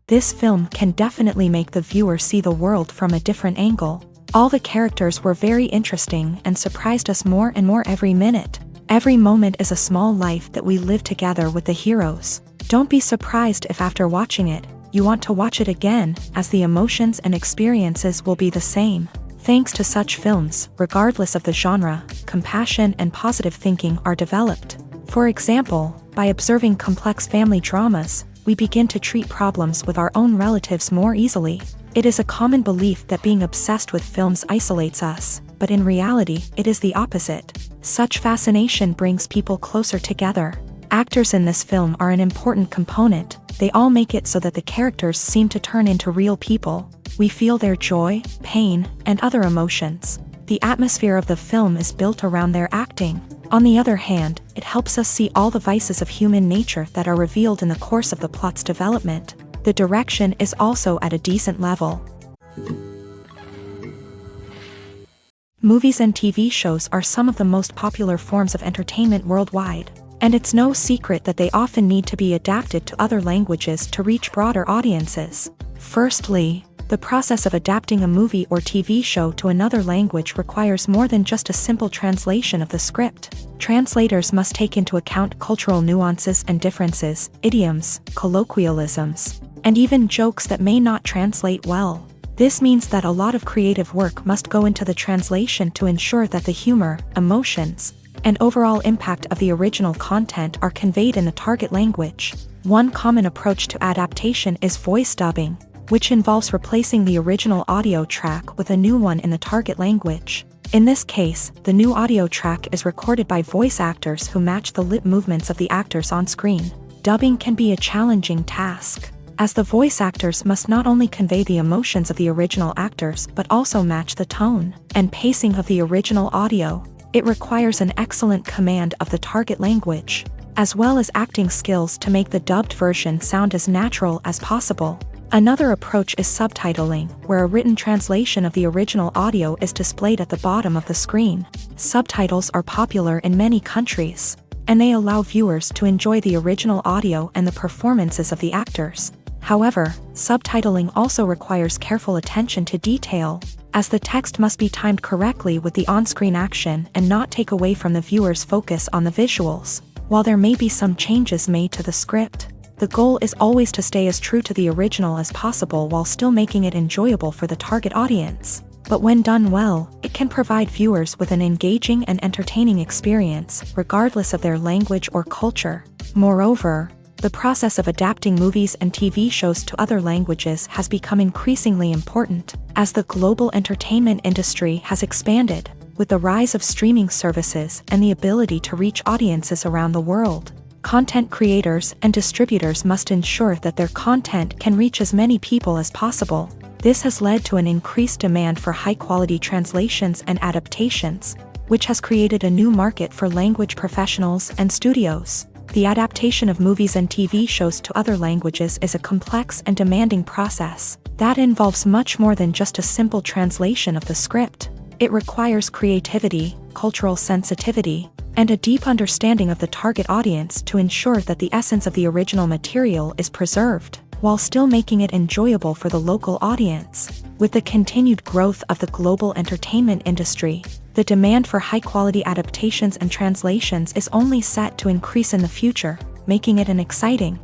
This film can definitely make the viewer see the world from a different angle. All the characters were very interesting and surprised us more and more every minute. Every moment is a small life that we live together with the heroes. Don't be surprised if after watching it, you want to watch it again, as the emotions and experiences will be the same. Thanks to such films, regardless of the genre, compassion and positive thinking are developed. For example, by observing complex family dramas, we begin to treat problems with our own relatives more easily. It is a common belief that being obsessed with films isolates us, but in reality, it is the opposite. Such fascination brings people closer together. Actors in this film are an important component. They all make it so that the characters seem to turn into real people. We feel their joy, pain, and other emotions. The atmosphere of the film is built around their acting. On the other hand, it helps us see all the vices of human nature that are revealed in the course of the plot's development. The direction is also at a decent level. Movies and TV shows are some of the most popular forms of entertainment worldwide, and it's no secret that they often need to be adapted to other languages to reach broader audiences. Firstly, the process of adapting a movie or TV show to another language requires more than just a simple translation of the script. Translators must take into account cultural nuances and differences, idioms, colloquialisms, and even jokes that may not translate well. This means that a lot of creative work must go into the translation to ensure that the humor, emotions, and overall impact of the original content are conveyed in the target language. One common approach to adaptation is voice dubbing, which involves replacing the original audio track with a new one in the target language. In this case, the new audio track is recorded by voice actors who match the lip movements of the actors on screen. Dubbing can be a challenging task, as the voice actors must not only convey the emotions of the original actors but also match the tone and pacing of the original audio. It requires an excellent command of the target language, as well as acting skills to make the dubbed version sound as natural as possible. Another approach is subtitling, where a written translation of the original audio is displayed at the bottom of the screen. Subtitles are popular in many countries, and they allow viewers to enjoy the original audio and the performances of the actors. However, subtitling also requires careful attention to detail, as the text must be timed correctly with the on-screen action and not take away from the viewer's focus on the visuals. While there may be some changes made to the script, the goal is always to stay as true to the original as possible while still making it enjoyable for the target audience. But when done well, it can provide viewers with an engaging and entertaining experience, regardless of their language or culture. Moreover, the process of adapting movies and TV shows to other languages has become increasingly important, as the global entertainment industry has expanded, with the rise of streaming services and the ability to reach audiences around the world. Content creators and distributors must ensure that their content can reach as many people as possible. This has led to an increased demand for high-quality translations and adaptations, which has created a new market for language professionals and studios. The adaptation of movies and TV shows to other languages is a complex and demanding process that involves much more than just a simple translation of the script. It requires creativity, cultural sensitivity, and a deep understanding of the target audience to ensure that the essence of the original material is preserved, while still making it enjoyable for the local audience. With the continued growth of the global entertainment industry, the demand for high-quality adaptations and translations is only set to increase in the future, making it an exciting.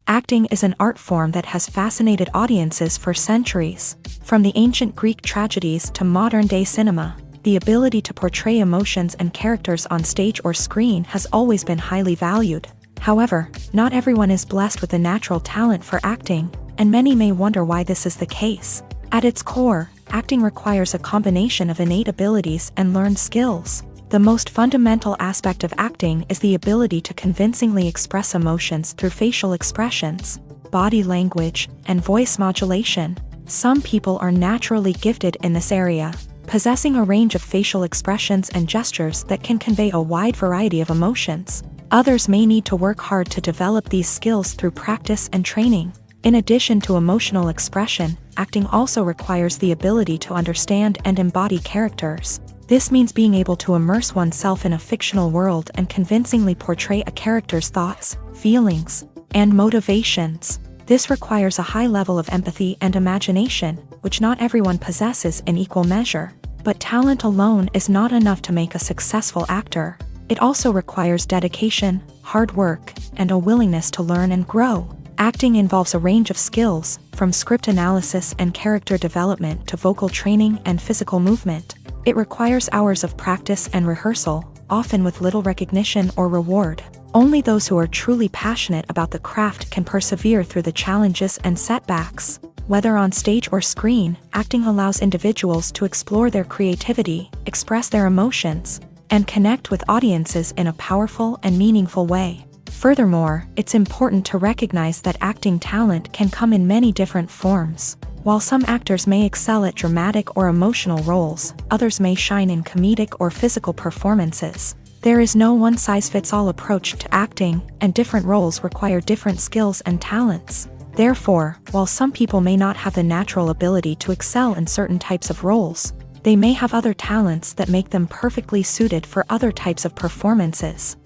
Acting is an art form that has fascinated audiences for centuries. From the ancient Greek tragedies to modern-day cinema, the ability to portray emotions and characters on stage or screen has always been highly valued. However, not everyone is blessed with the natural talent for acting, and many may wonder why this is the case. At its core, acting requires a combination of innate abilities and learned skills. The most fundamental aspect of acting is the ability to convincingly express emotions through facial expressions, body language, and voice modulation. Some people are naturally gifted in this area, possessing a range of facial expressions and gestures that can convey a wide variety of emotions. Others may need to work hard to develop these skills through practice and training. In addition to emotional expression, acting also requires the ability to understand and embody characters. This means being able to immerse oneself in a fictional world and convincingly portray a character's thoughts, feelings, and motivations. This requires a high level of empathy and imagination, which not everyone possesses in equal measure. But talent alone is not enough to make a successful actor. It also requires dedication, hard work, and a willingness to learn and grow. Acting involves a range of skills, from script analysis and character development to vocal training and physical movement. It requires hours of practice and rehearsal, often with little recognition or reward. Only those who are truly passionate about the craft can persevere through the challenges and setbacks. Whether on stage or screen, acting allows individuals to explore their creativity, express their emotions, and connect with audiences in a powerful and meaningful way. Furthermore, it's important to recognize that acting talent can come in many different forms. While some actors may excel at dramatic or emotional roles, others may shine in comedic or physical performances. There is no one-size-fits-all approach to acting, and different roles require different skills and talents. Therefore, while some people may not have the natural ability to excel in certain types of roles, they may have other talents that make them perfectly suited for other types of performances.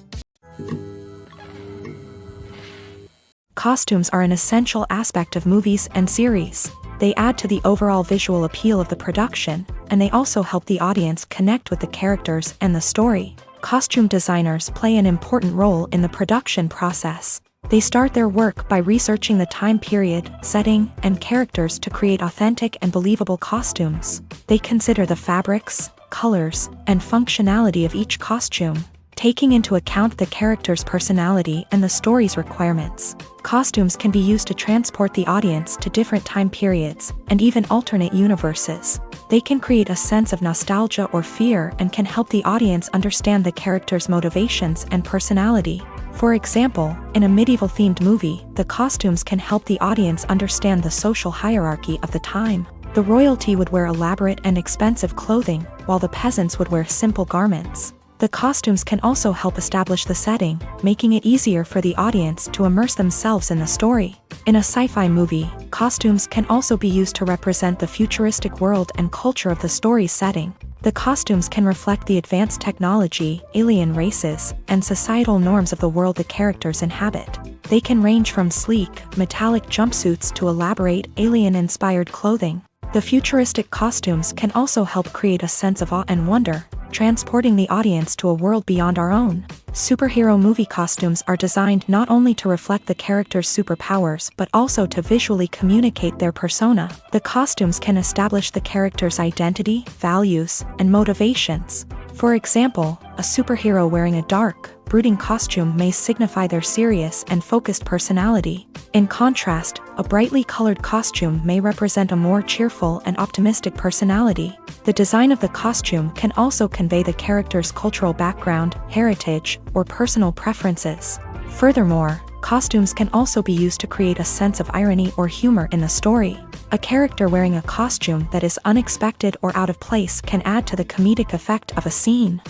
Costumes are an essential aspect of movies and series. They add to the overall visual appeal of the production, and they also help the audience connect with the characters and the story. Costume designers play an important role in the production process. They start their work by researching the time period, setting, and characters to create authentic and believable costumes. They consider the fabrics, colors, and functionality of each costume, taking into account the character's personality and the story's requirements. Costumes can be used to transport the audience to different time periods and even alternate universes. They can create a sense of nostalgia or fear and can help the audience understand the character's motivations and personality. For example, in a medieval-themed movie, the costumes can help the audience understand the social hierarchy of the time. The royalty would wear elaborate and expensive clothing, while the peasants would wear simple garments. The costumes can also help establish the setting, making it easier for the audience to immerse themselves in the story. In a sci-fi movie, costumes can also be used to represent the futuristic world and culture of the story's setting. The costumes can reflect the advanced technology, alien races, and societal norms of the world the characters inhabit. They can range from sleek, metallic jumpsuits to elaborate, alien-inspired clothing. The futuristic costumes can also help create a sense of awe and wonder, transporting the audience to a world beyond our own. Superhero movie costumes are designed not only to reflect the character's superpowers but also to visually communicate their persona. The costumes can establish the character's identity, values, and motivations. For example, a superhero wearing a dark, brooding costume may signify their serious and focused personality. In contrast, a brightly colored costume may represent a more cheerful and optimistic personality. The design of the costume can also convey the character's cultural background, heritage, or personal preferences. Furthermore, costumes can also be used to create a sense of irony or humor in the story. A character wearing a costume that is unexpected or out of place can add to the comedic effect of a scene.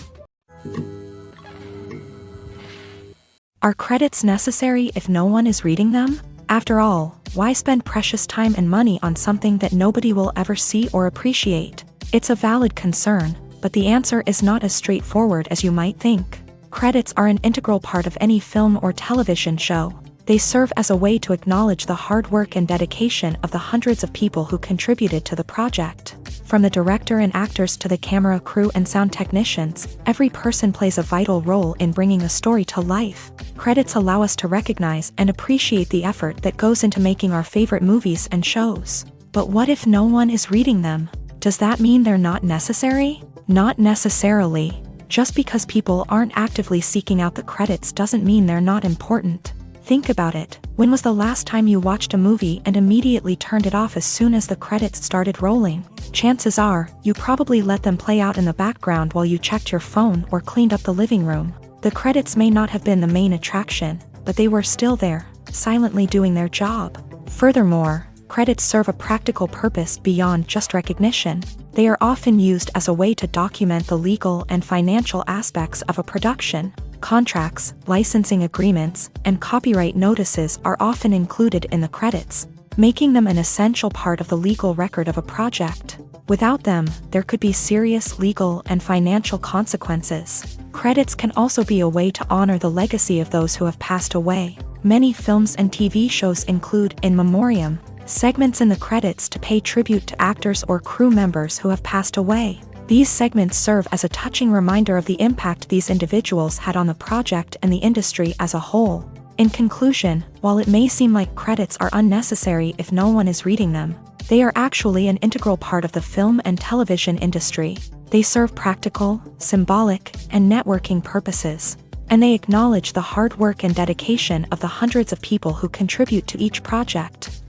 Are credits necessary if no one is reading them? After all, why spend precious time and money on something that nobody will ever see or appreciate? It's a valid concern, but the answer is not as straightforward as you might think. Credits are an integral part of any film or television show. They serve as a way to acknowledge the hard work and dedication of the hundreds of people who contributed to the project. From the director and actors to the camera crew and sound technicians, every person plays a vital role in bringing a story to life. Credits allow us to recognize and appreciate the effort that goes into making our favorite movies and shows. But what if no one is reading them? Does that mean they're not necessary? Not necessarily. Just because people aren't actively seeking out the credits doesn't mean they're not important. Think about it. When was the last time you watched a movie and immediately turned it off as soon as the credits started rolling? Chances are, you probably let them play out in the background while you checked your phone or cleaned up the living room. The credits may not have been the main attraction, but they were still there, silently doing their job. Furthermore, credits serve a practical purpose beyond just recognition. They are often used as a way to document the legal and financial aspects of a production. Contracts, licensing agreements, and copyright notices are often included in the credits, making them an essential part of the legal record of a project. Without them, there could be serious legal and financial consequences. Credits can also be a way to honor the legacy of those who have passed away. Many films and TV shows include in memoriam segments in the credits to pay tribute to actors or crew members who have passed away. These segments serve as a touching reminder of the impact these individuals had on the project and the industry as a whole. In conclusion, while it may seem like credits are unnecessary if no one is reading them, they are actually an integral part of the film and television industry. They serve practical, symbolic, and networking purposes, and they acknowledge the hard work and dedication of the hundreds of people who contribute to each project.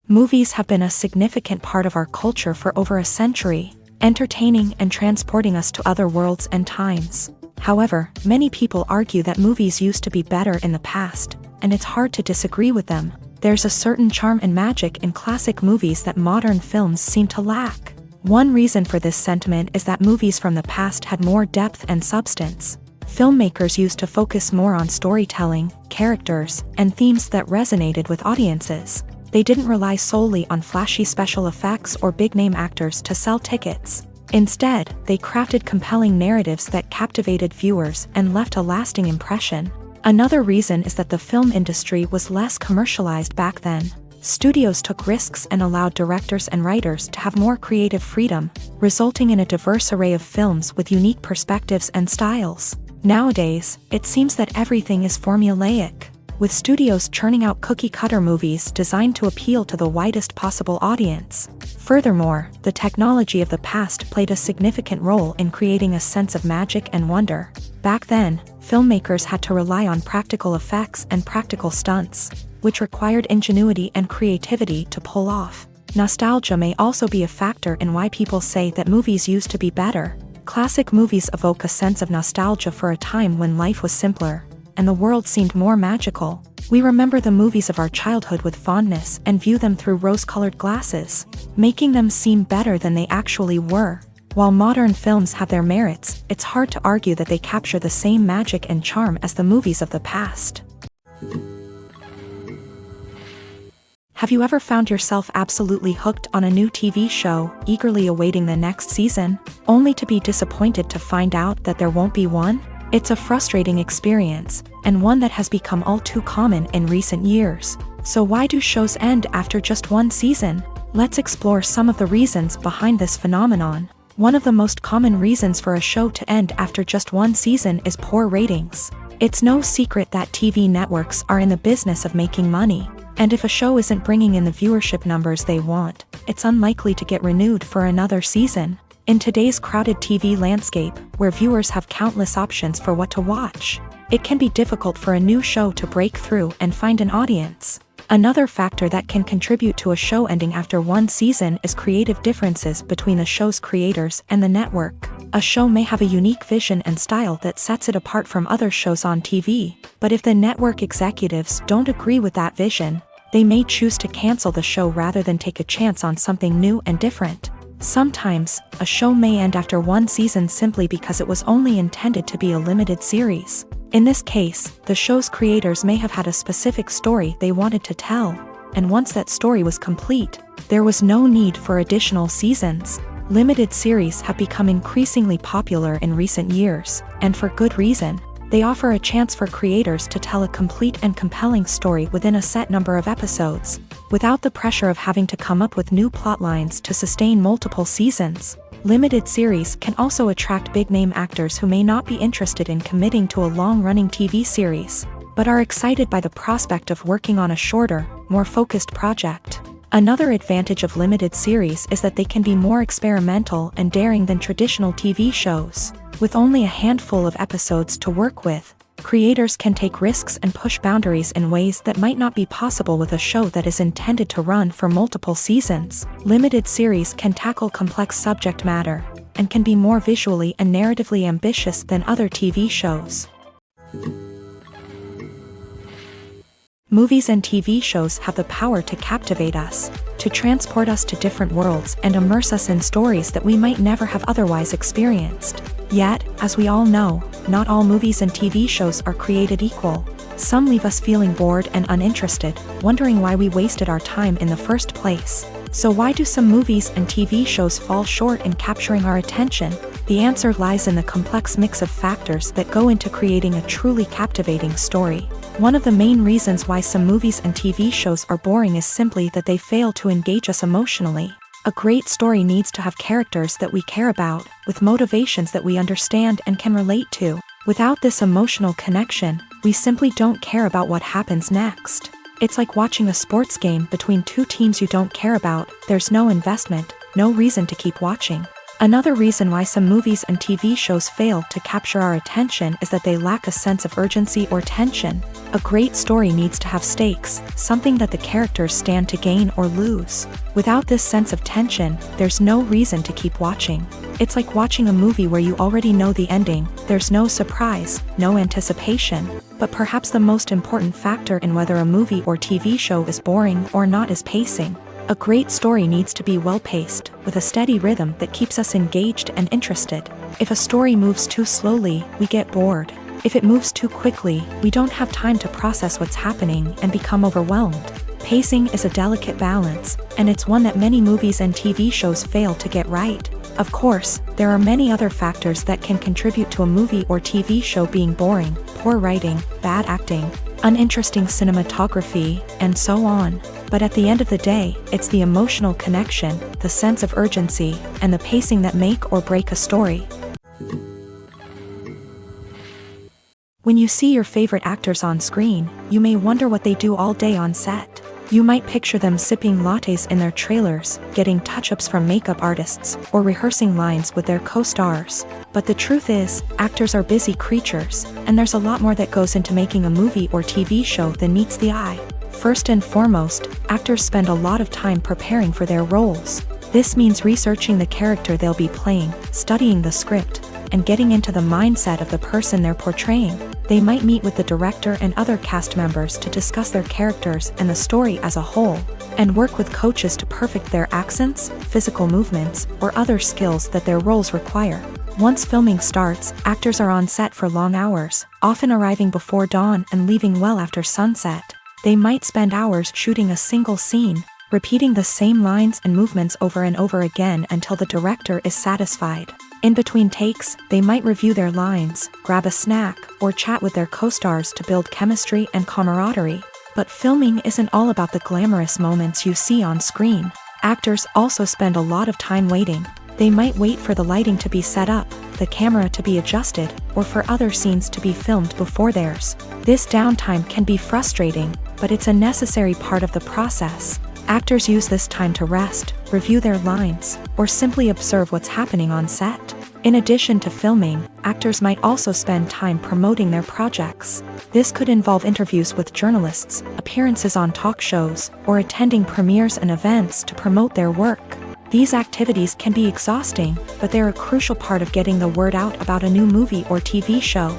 Movies have been a significant part of our culture for over a century, entertaining and transporting us to other worlds and times. However, many people argue that movies used to be better in the past, and it's hard to disagree with them. There's a certain charm and magic in classic movies that modern films seem to lack. One reason for this sentiment is that movies from the past had more depth and substance. Filmmakers used to focus more on storytelling, characters, and themes that resonated with audiences. They didn't rely solely on flashy special effects or big-name actors to sell tickets. Instead, they crafted compelling narratives that captivated viewers and left a lasting impression. Another reason is that the film industry was less commercialized back then. Studios took risks and allowed directors and writers to have more creative freedom, resulting in a diverse array of films with unique perspectives and styles. Nowadays, it seems that everything is formulaic, with studios churning out cookie-cutter movies designed to appeal to the widest possible audience. Furthermore, the technology of the past played a significant role in creating a sense of magic and wonder. Back then, filmmakers had to rely on practical effects and practical stunts, which required ingenuity and creativity to pull off. Nostalgia may also be a factor in why people say that movies used to be better. Classic movies evoke a sense of nostalgia for a time when life was simpler, and the world seemed more magical. We remember the movies of our childhood with fondness and view them through rose-colored glasses, making them seem better than they actually were. While modern films have their merits, it's hard to argue that they capture the same magic and charm as the movies of the past. Have you ever found yourself absolutely hooked on a new TV show, eagerly awaiting the next season, only to be disappointed to find out that there won't be one? It's a frustrating experience, and one that has become all too common in recent years. So why do shows end after just one season? Let's explore some of the reasons behind this phenomenon. One of the most common reasons for a show to end after just one season is poor ratings. It's no secret that TV networks are in the business of making money, and if a show isn't bringing in the viewership numbers they want, it's unlikely to get renewed for another season. In today's crowded TV landscape, where viewers have countless options for what to watch, it can be difficult for a new show to break through and find an audience. Another factor that can contribute to a show ending after one season is creative differences between the show's creators and the network. A show may have a unique vision and style that sets it apart from other shows on TV, but if the network executives don't agree with that vision, they may choose to cancel the show rather than take a chance on something new and different. Sometimes, a show may end after one season simply because it was only intended to be a limited series. In this case, the show's creators may have had a specific story they wanted to tell, and once that story was complete, there was no need for additional seasons. Limited series have become increasingly popular in recent years, and for good reason. They offer a chance for creators to tell a complete and compelling story within a set number of episodes, without the pressure of having to come up with new plotlines to sustain multiple seasons. Limited series can also attract big-name actors who may not be interested in committing to a long-running TV series, but are excited by the prospect of working on a shorter, more focused project. Another advantage of limited series is that they can be more experimental and daring than traditional TV shows. With only a handful of episodes to work with, creators can take risks and push boundaries in ways that might not be possible with a show that is intended to run for multiple seasons. Limited series can tackle complex subject matter, and can be more visually and narratively ambitious than other TV shows. Movies and TV shows have the power to captivate us, to transport us to different worlds and immerse us in stories that we might never have otherwise experienced. Yet, as we all know, not all movies and TV shows are created equal. Some leave us feeling bored and uninterested, wondering why we wasted our time in the first place. So why do some movies and TV shows fall short in capturing our attention? The answer lies in the complex mix of factors that go into creating a truly captivating story. One of the main reasons why some movies and TV shows are boring is simply that they fail to engage us emotionally. A great story needs to have characters that we care about, with motivations that we understand and can relate to. Without this emotional connection, we simply don't care about what happens next. It's like watching a sports game between two teams you don't care about. There's no investment, no reason to keep watching. Another reason why some movies and TV shows fail to capture our attention is that they lack a sense of urgency or tension. A great story needs to have stakes, something that the characters stand to gain or lose. Without this sense of tension, there's no reason to keep watching. It's like watching a movie where you already know the ending. There's no surprise, no anticipation. But perhaps the most important factor in whether a movie or TV show is boring or not is pacing. A great story needs to be well-paced, with a steady rhythm that keeps us engaged and interested. If a story moves too slowly, we get bored. If it moves too quickly, we don't have time to process what's happening and become overwhelmed. Pacing is a delicate balance, and it's one that many movies and TV shows fail to get right. Of course, there are many other factors that can contribute to a movie or TV show being boring: poor writing, bad acting, uninteresting cinematography, and so on. But at the end of the day, it's the emotional connection, the sense of urgency, and the pacing that make or break a story. When you see your favorite actors on screen, you may wonder what they do all day on set. You might picture them sipping lattes in their trailers, getting touch-ups from makeup artists, or rehearsing lines with their co-stars. But the truth is, actors are busy creatures, and there's a lot more that goes into making a movie or TV show than meets the eye. First and foremost, actors spend a lot of time preparing for their roles. This means researching the character they'll be playing, studying the script, and getting into the mindset of the person they're portraying. They might meet with the director and other cast members to discuss their characters and the story as a whole, and work with coaches to perfect their accents, physical movements, or other skills that their roles require. Once filming starts, actors are on set for long hours, often arriving before dawn and leaving well after sunset. They might spend hours shooting a single scene, repeating the same lines and movements over and over again until the director is satisfied. In between takes, they might review their lines, grab a snack, or chat with their co-stars to build chemistry and camaraderie. But filming isn't all about the glamorous moments you see on screen. Actors also spend a lot of time waiting. They might wait for the lighting to be set up, the camera to be adjusted, or for other scenes to be filmed before theirs. This downtime can be frustrating, but it's a necessary part of the process. Actors use this time to rest, review their lines, or simply observe what's happening on set. In addition to filming, actors might also spend time promoting their projects. This could involve interviews with journalists, appearances on talk shows, or attending premieres and events to promote their work. These activities can be exhausting, but they're a crucial part of getting the word out about a new movie or TV show.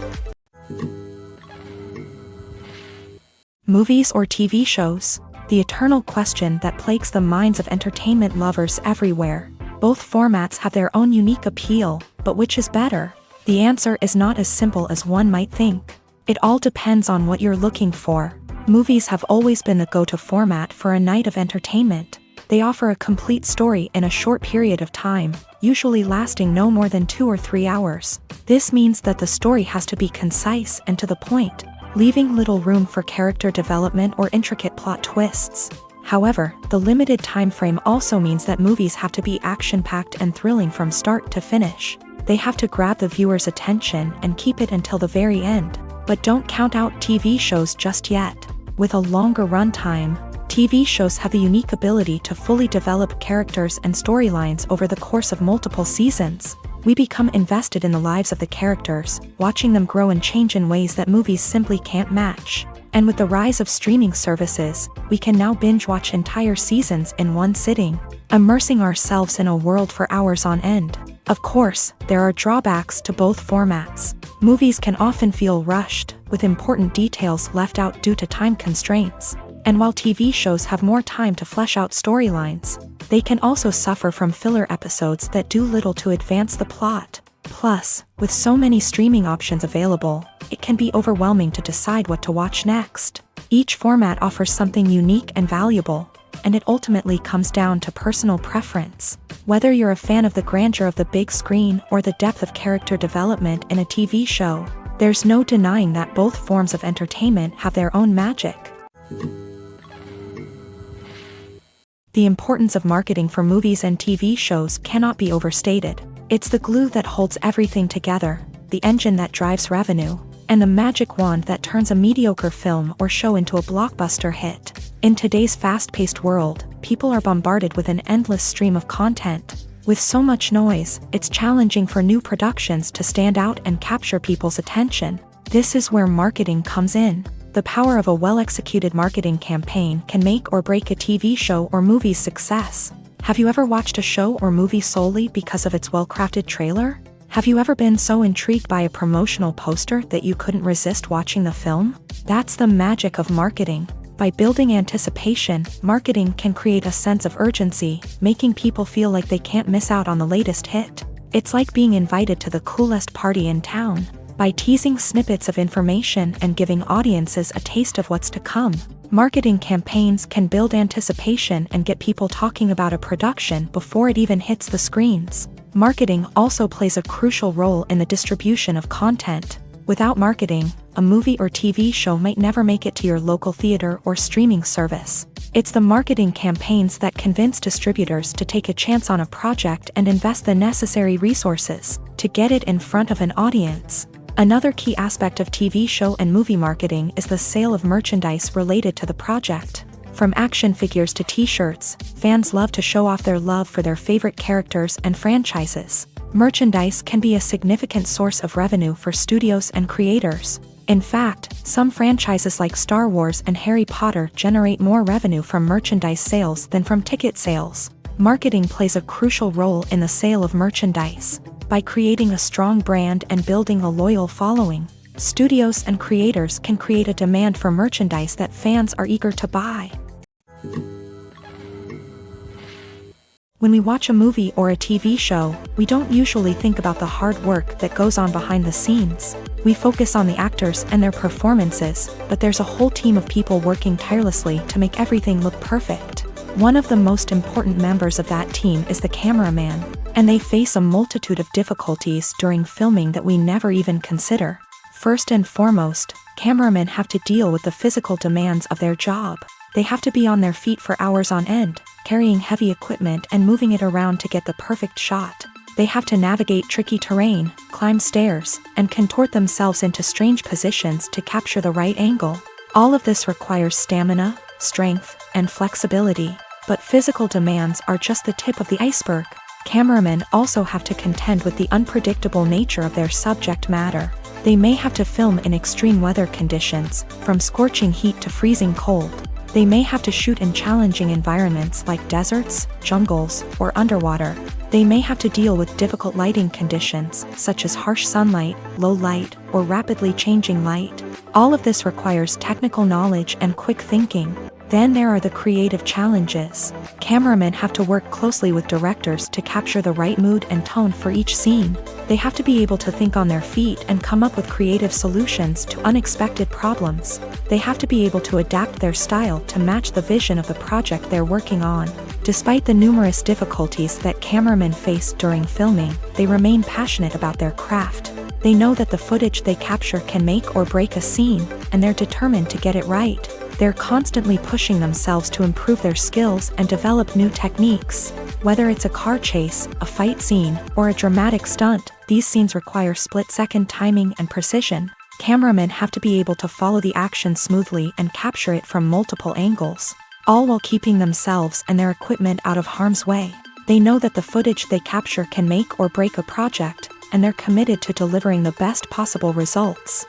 Movies or TV shows? The eternal question that plagues the minds of entertainment lovers everywhere. Both formats have their own unique appeal, but which is better? The answer is not as simple as one might think. It all depends on what you're looking for. Movies have always been the go-to format for a night of entertainment. They offer a complete story in a short period of time, usually lasting no more than 2 or 3 hours. This means that the story has to be concise and to the point, leaving little room for character development or intricate plot twists. However, the limited time frame also means that movies have to be action-packed and thrilling from start to finish. They have to grab the viewer's attention and keep it until the very end. But don't count out TV shows just yet. With a longer runtime, TV shows have the unique ability to fully develop characters and storylines over the course of multiple seasons. We become invested in the lives of the characters, watching them grow and change in ways that movies simply can't match. And with the rise of streaming services, we can now binge-watch entire seasons in one sitting, immersing ourselves in a world for hours on end. Of course, there are drawbacks to both formats. Movies can often feel rushed, with important details left out due to time constraints. And while TV shows have more time to flesh out storylines, they can also suffer from filler episodes that do little to advance the plot. Plus, with so many streaming options available, it can be overwhelming to decide what to watch next. Each format offers something unique and valuable, and it ultimately comes down to personal preference. Whether you're a fan of the grandeur of the big screen or the depth of character development in a TV show, there's no denying that both forms of entertainment have their own magic. The importance of marketing for movies and TV shows cannot be overstated. It's the glue that holds everything together, the engine that drives revenue, and the magic wand that turns a mediocre film or show into a blockbuster hit. In today's fast-paced world, people are bombarded with an endless stream of content. With so much noise, it's challenging for new productions to stand out and capture people's attention. This is where marketing comes in. The power of a well-executed marketing campaign can make or break a TV show or movie's success. Have you ever watched a show or movie solely because of its well-crafted trailer? Have you ever been so intrigued by a promotional poster that you couldn't resist watching the film? That's the magic of marketing. By building anticipation, marketing can create a sense of urgency, making people feel like they can't miss out on the latest hit. It's like being invited to the coolest party in town. By teasing snippets of information and giving audiences a taste of what's to come, marketing campaigns can build anticipation and get people talking about a production before it even hits the screens. Marketing also plays a crucial role in the distribution of content. Without marketing, a movie or TV show might never make it to your local theater or streaming service. It's the marketing campaigns that convince distributors to take a chance on a project and invest the necessary resources to get it in front of an audience. Another key aspect of TV show and movie marketing is the sale of merchandise related to the project. From action figures to t-shirts, fans love to show off their love for their favorite characters and franchises. Merchandise can be a significant source of revenue for studios and creators. In fact, some franchises like Star Wars and Harry Potter generate more revenue from merchandise sales than from ticket sales. Marketing plays a crucial role in the sale of merchandise. By creating a strong brand and building a loyal following, studios and creators can create a demand for merchandise that fans are eager to buy. When we watch a movie or a TV show, we don't usually think about the hard work that goes on behind the scenes. We focus on the actors and their performances, but there's a whole team of people working tirelessly to make everything look perfect. One of the most important members of that team is the cameraman, and they face a multitude of difficulties during filming that we never even consider. First and foremost, cameramen have to deal with the physical demands of their job. They have to be on their feet for hours on end, carrying heavy equipment and moving it around to get the perfect shot. They have to navigate tricky terrain, climb stairs, and contort themselves into strange positions to capture the right angle. All of this requires stamina, strength, and flexibility. But physical demands are just the tip of the iceberg. Cameramen also have to contend with the unpredictable nature of their subject matter. They may have to film in extreme weather conditions, from scorching heat to freezing cold. They may have to shoot in challenging environments like deserts, jungles, or underwater. They may have to deal with difficult lighting conditions, such as harsh sunlight, low light, or rapidly changing light. All of this requires technical knowledge and quick thinking. Then there are the creative challenges. Cameramen have to work closely with directors to capture the right mood and tone for each scene. They have to be able to think on their feet and come up with creative solutions to unexpected problems. They have to be able to adapt their style to match the vision of the project they're working on. Despite the numerous difficulties that cameramen face during filming, they remain passionate about their craft. They know that the footage they capture can make or break a scene, and they're determined to get it right. They're constantly pushing themselves to improve their skills and develop new techniques. Whether it's a car chase, a fight scene, or a dramatic stunt, these scenes require split-second timing and precision. Cameramen have to be able to follow the action smoothly and capture it from multiple angles, all while keeping themselves and their equipment out of harm's way. They know that the footage they capture can make or break a project, and they're committed to delivering the best possible results.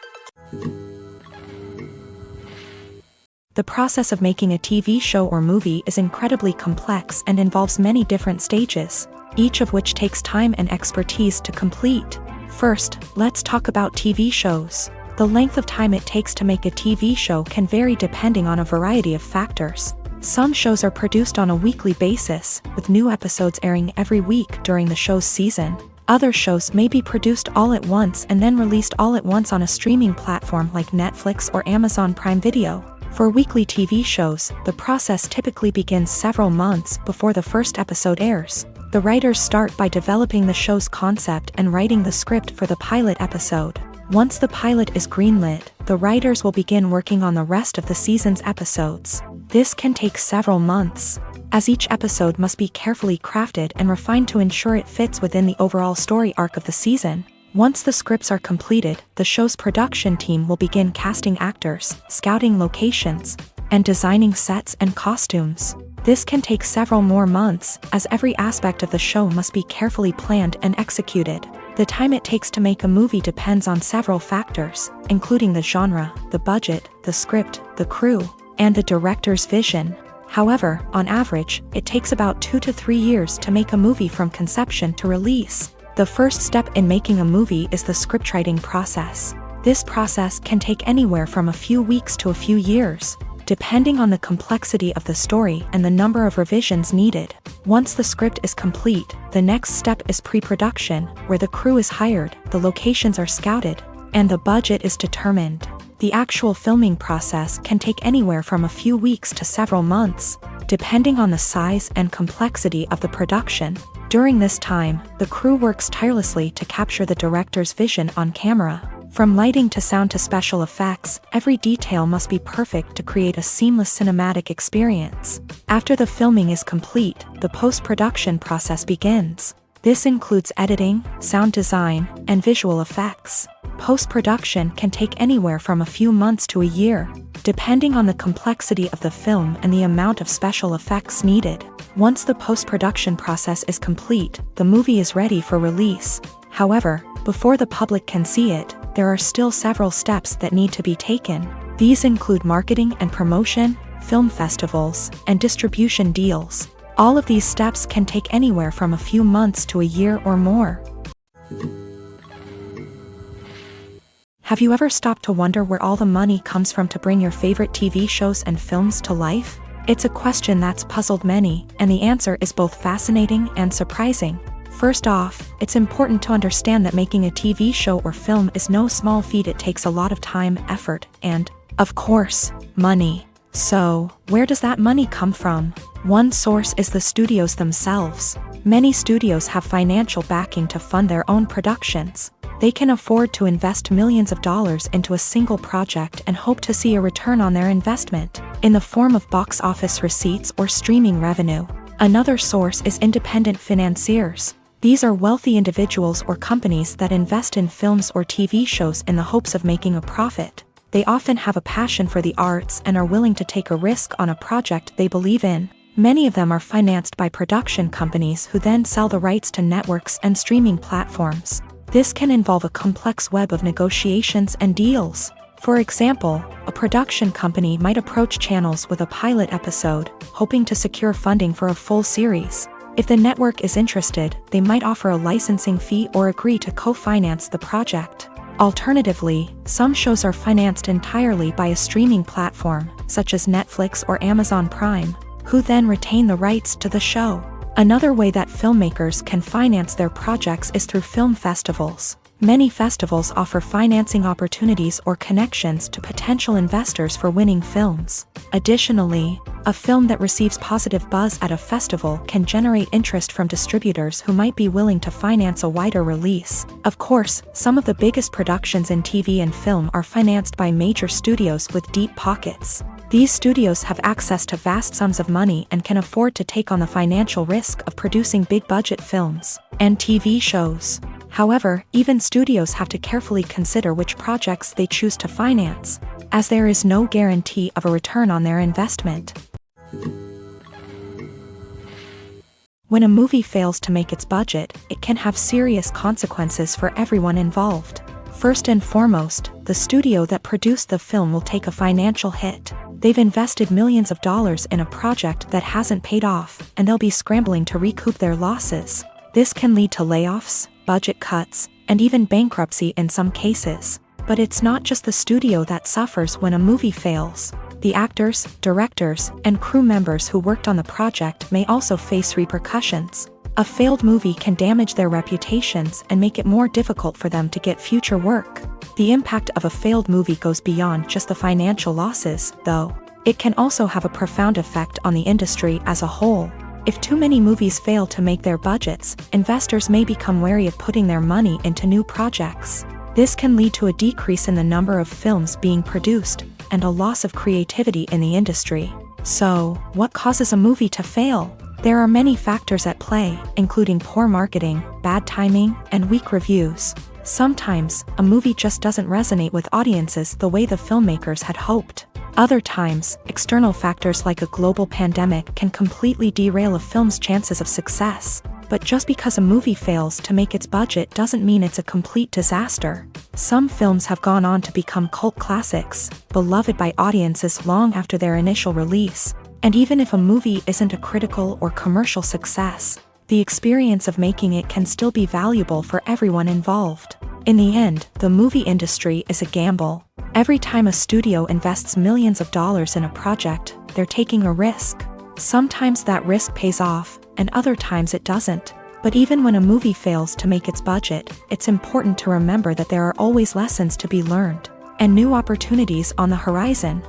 The process of making a TV show or movie is incredibly complex and involves many different stages, each of which takes time and expertise to complete. First, let's talk about TV shows. The length of time it takes to make a TV show can vary depending on a variety of factors. Some shows are produced on a weekly basis, with new episodes airing every week during the show's season. Other shows may be produced all at once and then released all at once on a streaming platform like Netflix or Amazon Prime Video. For weekly TV shows, the process typically begins several months before the first episode airs. The writers start by developing the show's concept and writing the script for the pilot episode. Once the pilot is greenlit, the writers will begin working on the rest of the season's episodes. This can take several months, as each episode must be carefully crafted and refined to ensure it fits within the overall story arc of the season. Once the scripts are completed, the show's production team will begin casting actors, scouting locations, and designing sets and costumes. This can take several more months, as every aspect of the show must be carefully planned and executed. The time it takes to make a movie depends on several factors, including the genre, the budget, the script, the crew, and the director's vision. However, on average, it takes about 2 to 3 years to make a movie from conception to release. The first step in making a movie is the scriptwriting process. This process can take anywhere from a few weeks to a few years, depending on the complexity of the story and the number of revisions needed. Once the script is complete, the next step is pre-production, where the crew is hired, the locations are scouted, and the budget is determined. The actual filming process can take anywhere from a few weeks to several months, depending on the size and complexity of the production. During this time, the crew works tirelessly to capture the director's vision on camera. From lighting to sound to special effects, every detail must be perfect to create a seamless cinematic experience. After the filming is complete, the post-production process begins. This includes editing, sound design, and visual effects. Post-production can take anywhere from a few months to a year, depending on the complexity of the film and the amount of special effects needed. Once the post-production process is complete, the movie is ready for release. However, before the public can see it, there are still several steps that need to be taken. These include marketing and promotion, film festivals, and distribution deals. All of these steps can take anywhere from a few months to a year or more. Have you ever stopped to wonder where all the money comes from to bring your favorite TV shows and films to life? It's a question that's puzzled many, and the answer is both fascinating and surprising. First off, it's important to understand that making a TV show or film is no small feat. It takes a lot of time, effort, and, of course, money. So, where does that money come from? One source is the studios themselves. Many studios have financial backing to fund their own productions. They can afford to invest millions of dollars into a single project and hope to see a return on their investment, in the form of box office receipts or streaming revenue. Another source is independent financiers. These are wealthy individuals or companies that invest in films or TV shows in the hopes of making a profit. They often have a passion for the arts and are willing to take a risk on a project they believe in. Many of them are financed by production companies who then sell the rights to networks and streaming platforms. This can involve a complex web of negotiations and deals. For example, a production company might approach channels with a pilot episode, hoping to secure funding for a full series. If the network is interested, they might offer a licensing fee or agree to co-finance the project. Alternatively, some shows are financed entirely by a streaming platform, such as Netflix or Amazon Prime, who then retain the rights to the show. Another way that filmmakers can finance their projects is through film festivals. Many festivals offer financing opportunities or connections to potential investors for winning films. Additionally, a film that receives positive buzz at a festival can generate interest from distributors who might be willing to finance a wider release. Of course, some of the biggest productions in TV and film are financed by major studios with deep pockets. These studios have access to vast sums of money and can afford to take on the financial risk of producing big-budget films and TV shows. However, even studios have to carefully consider which projects they choose to finance, as there is no guarantee of a return on their investment. When a movie fails to make its budget, it can have serious consequences for everyone involved. First and foremost, the studio that produced the film will take a financial hit. They've invested millions of dollars in a project that hasn't paid off, and they'll be scrambling to recoup their losses. This can lead to layoffs, budget cuts, and even bankruptcy in some cases. But it's not just the studio that suffers when a movie fails. The actors, directors, and crew members who worked on the project may also face repercussions. A failed movie can damage their reputations and make it more difficult for them to get future work. The impact of a failed movie goes beyond just the financial losses, though. It can also have a profound effect on the industry as a whole. If too many movies fail to make their budgets, investors may become wary of putting their money into new projects. This can lead to a decrease in the number of films being produced, and a loss of creativity in the industry. So, what causes a movie to fail? There are many factors at play, including poor marketing, bad timing, and weak reviews. Sometimes, a movie just doesn't resonate with audiences the way the filmmakers had hoped. Other times, external factors like a global pandemic can completely derail a film's chances of success. But just because a movie fails to make its budget doesn't mean it's a complete disaster. Some films have gone on to become cult classics, beloved by audiences long after their initial release. And even if a movie isn't a critical or commercial success, the experience of making it can still be valuable for everyone involved. In the end, the movie industry is a gamble. Every time a studio invests millions of dollars in a project, they're taking a risk. Sometimes that risk pays off, and other times it doesn't. But even when a movie fails to make its budget, it's important to remember that there are always lessons to be learned, and new opportunities on the horizon.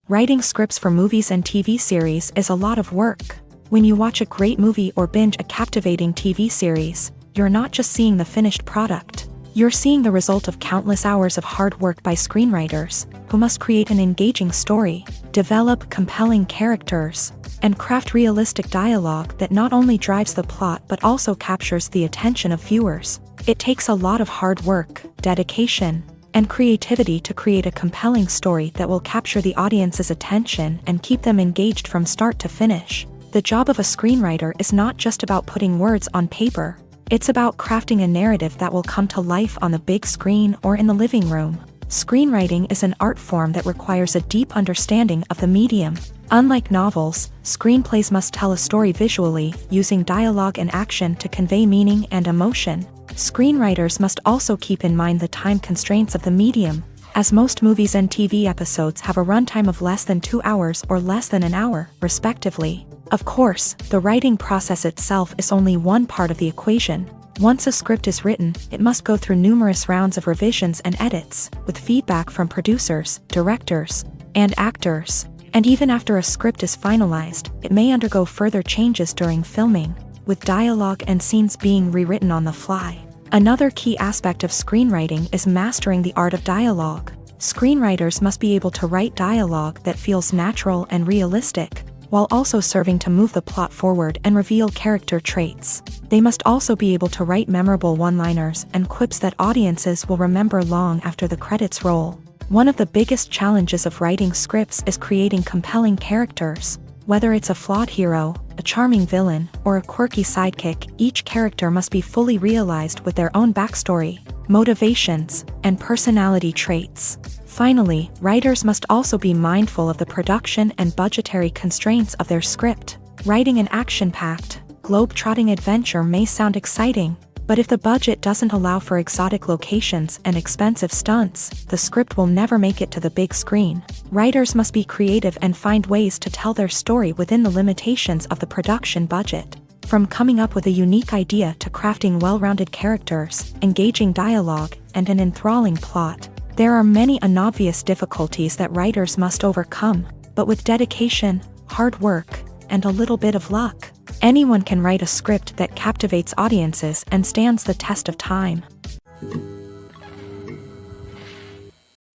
Writing scripts for movies and TV series is a lot of work. When you watch a great movie or binge a captivating TV series, you're not just seeing the finished product. You're seeing the result of countless hours of hard work by screenwriters, who must create an engaging story, develop compelling characters, and craft realistic dialogue that not only drives the plot but also captures the attention of viewers. It takes a lot of hard work, dedication, and creativity to create a compelling story that will capture the audience's attention and keep them engaged from start to finish. The job of a screenwriter is not just about putting words on paper. It's about crafting a narrative that will come to life on the big screen or in the living room. Screenwriting is an art form that requires a deep understanding of the medium. Unlike novels, screenplays must tell a story visually, using dialogue and action to convey meaning and emotion. Screenwriters must also keep in mind the time constraints of the medium, as most movies and TV episodes have a runtime of less than 2 hours or less than an hour, respectively. Of course, the writing process itself is only one part of the equation. Once a script is written, it must go through numerous rounds of revisions and edits, with feedback from producers, directors, and actors. And even after a script is finalized, it may undergo further changes during filming, with dialogue and scenes being rewritten on the fly. Another key aspect of screenwriting is mastering the art of dialogue. Screenwriters must be able to write dialogue that feels natural and realistic, while also serving to move the plot forward and reveal character traits. They must also be able to write memorable one-liners and quips that audiences will remember long after the credits roll. One of the biggest challenges of writing scripts is creating compelling characters. Whether it's a flawed hero, a charming villain, or a quirky sidekick, each character must be fully realized with their own backstory, motivations, and personality traits. Finally, writers must also be mindful of the production and budgetary constraints of their script. Writing an action-packed, globe-trotting adventure may sound exciting, but if the budget doesn't allow for exotic locations and expensive stunts, the script will never make it to the big screen. Writers must be creative and find ways to tell their story within the limitations of the production budget. From coming up with a unique idea to crafting well-rounded characters, engaging dialogue, and an enthralling plot, there are many unobvious difficulties that writers must overcome, but with dedication, hard work, and a little bit of luck, anyone can write a script that captivates audiences and stands the test of time.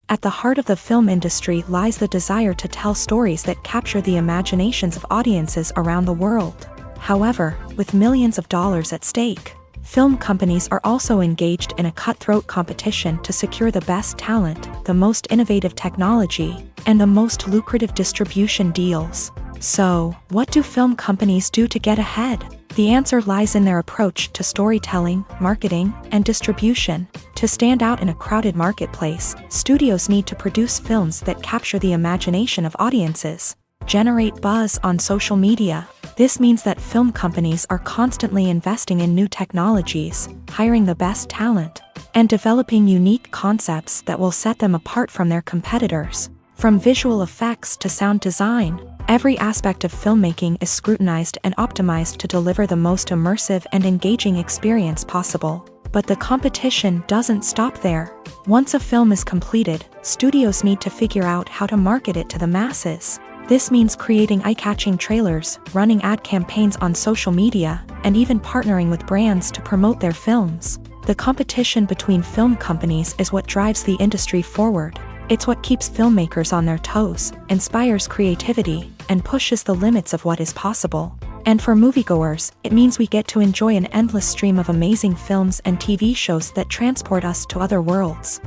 At the heart of the film industry lies the desire to tell stories that capture the imaginations of audiences around the world. However, with millions of dollars at stake, film companies are also engaged in a cutthroat competition to secure the best talent, the most innovative technology, and the most lucrative distribution deals. So, what do film companies do to get ahead? The answer lies in their approach to storytelling, marketing, and distribution. To stand out in a crowded marketplace, studios need to produce films that capture the imagination of audiences, generate buzz on social media. This means that film companies are constantly investing in new technologies, hiring the best talent, and developing unique concepts that will set them apart from their competitors. From visual effects to sound design, Every aspect of filmmaking is scrutinized and optimized to deliver the most immersive and engaging experience possible. But the competition doesn't stop there. Once a film is completed, studios need to figure out how to market it to the masses. This means creating eye-catching trailers, running ad campaigns on social media, and even partnering with brands to promote their films. The competition between film companies is what drives the industry forward. It's what keeps filmmakers on their toes, inspires creativity, and pushes the limits of what is possible. And for moviegoers, it means we get to enjoy an endless stream of amazing films and TV shows that transport us to other worlds.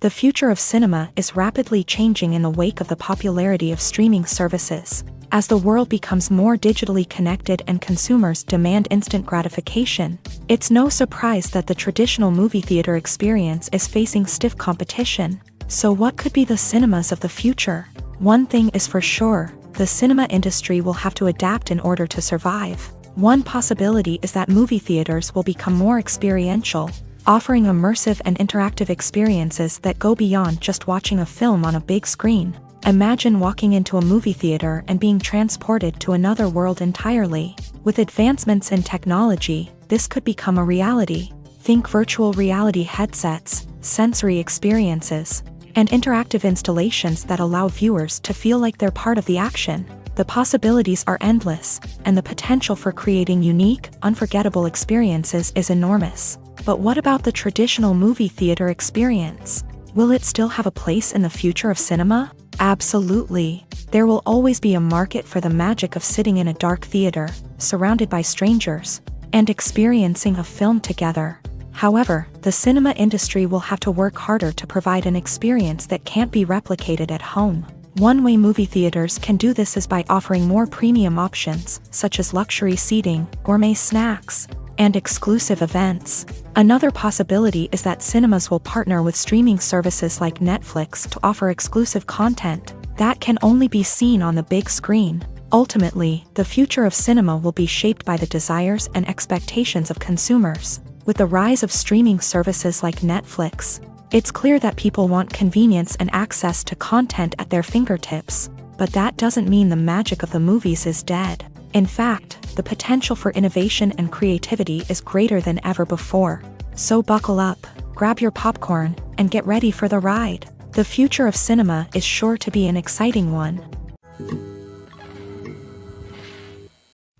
The future of cinema is rapidly changing in the wake of the popularity of streaming services. As the world becomes more digitally connected and consumers demand instant gratification, it's no surprise that the traditional movie theater experience is facing stiff competition. So what could be the cinemas of the future? One thing is for sure, the cinema industry will have to adapt in order to survive. One possibility is that movie theaters will become more experiential, offering immersive and interactive experiences that go beyond just watching a film on a big screen. Imagine walking into a movie theater and being transported to another world entirely. With advancements in technology, this could become a reality. Think virtual reality headsets, sensory experiences, and interactive installations that allow viewers to feel like they're part of the action. The possibilities are endless, and the potential for creating unique, unforgettable experiences is enormous. But what about the traditional movie theater experience? Will it still have a place in the future of cinema? Absolutely. There will always be a market for the magic of sitting in a dark theater, surrounded by strangers, and experiencing a film together. However, the cinema industry will have to work harder to provide an experience that can't be replicated at home. One way movie theaters can do this is by offering more premium options, such as luxury seating, gourmet snacks, and exclusive events. Another possibility is that cinemas will partner with streaming services like Netflix to offer exclusive content that can only be seen on the big screen. Ultimately, the future of cinema will be shaped by the desires and expectations of consumers. With the rise of streaming services like Netflix, it's clear that people want convenience and access to content at their fingertips. But that doesn't mean the magic of the movies is dead. In fact, the potential for innovation and creativity is greater than ever before. So buckle up, grab your popcorn, and get ready for the ride. The future of cinema is sure to be an exciting one.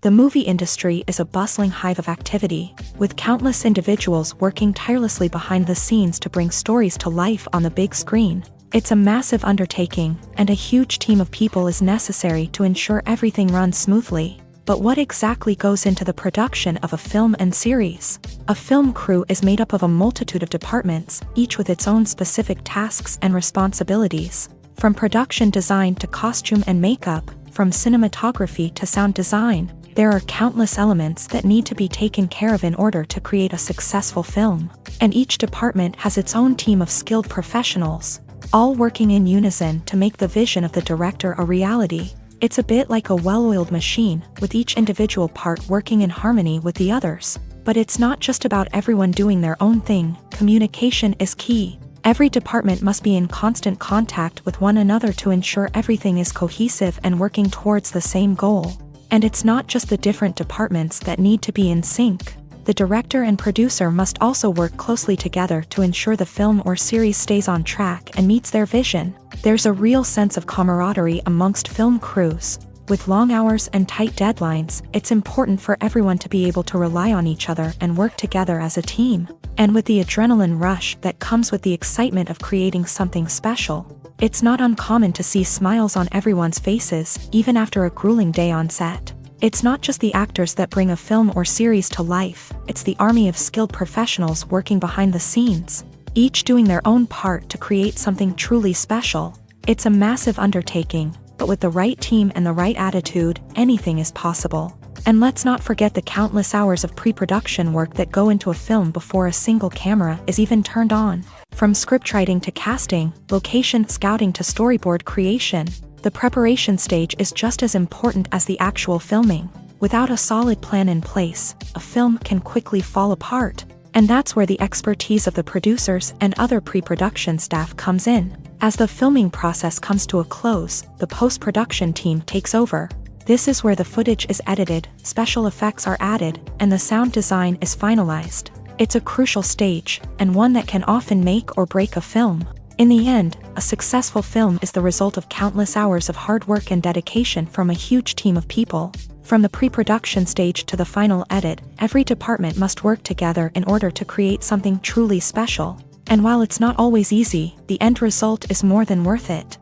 The movie industry is a bustling hive of activity, with countless individuals working tirelessly behind the scenes to bring stories to life on the big screen. It's a massive undertaking, and a huge team of people is necessary to ensure everything runs smoothly. But what exactly goes into the production of a film and series? A film crew is made up of a multitude of departments, each with its own specific tasks and responsibilities. From production design to costume and makeup, from cinematography to sound design, there are countless elements that need to be taken care of in order to create a successful film. And each department has its own team of skilled professionals, all working in unison to make the vision of the director a reality. It's a bit like a well-oiled machine, with each individual part working in harmony with the others. But it's not just about everyone doing their own thing. Communication is key. Every department must be in constant contact with one another to ensure everything is cohesive and working towards the same goal. And it's not just the different departments that need to be in sync. The director and producer must also work closely together to ensure the film or series stays on track and meets their vision. There's a real sense of camaraderie amongst film crews. With long hours and tight deadlines, it's important for everyone to be able to rely on each other and work together as a team. And with the adrenaline rush that comes with the excitement of creating something special, it's not uncommon to see smiles on everyone's faces, even after a grueling day on set. It's not just the actors that bring a film or series to life, it's the army of skilled professionals working behind the scenes, each doing their own part to create something truly special. It's a massive undertaking, but with the right team and the right attitude, anything is possible. And let's not forget the countless hours of pre-production work that go into a film before a single camera is even turned on. From scriptwriting to casting, location scouting to storyboard creation, the preparation stage is just as important as the actual filming. Without a solid plan in place, a film can quickly fall apart. And that's where the expertise of the producers and other pre-production staff comes in. As the filming process comes to a close, the post-production team takes over. This is where the footage is edited, special effects are added, and the sound design is finalized. It's a crucial stage, and one that can often make or break a film. In the end, a successful film is the result of countless hours of hard work and dedication from a huge team of people. From the pre-production stage to the final edit, every department must work together in order to create something truly special. And while it's not always easy, the end result is more than worth it.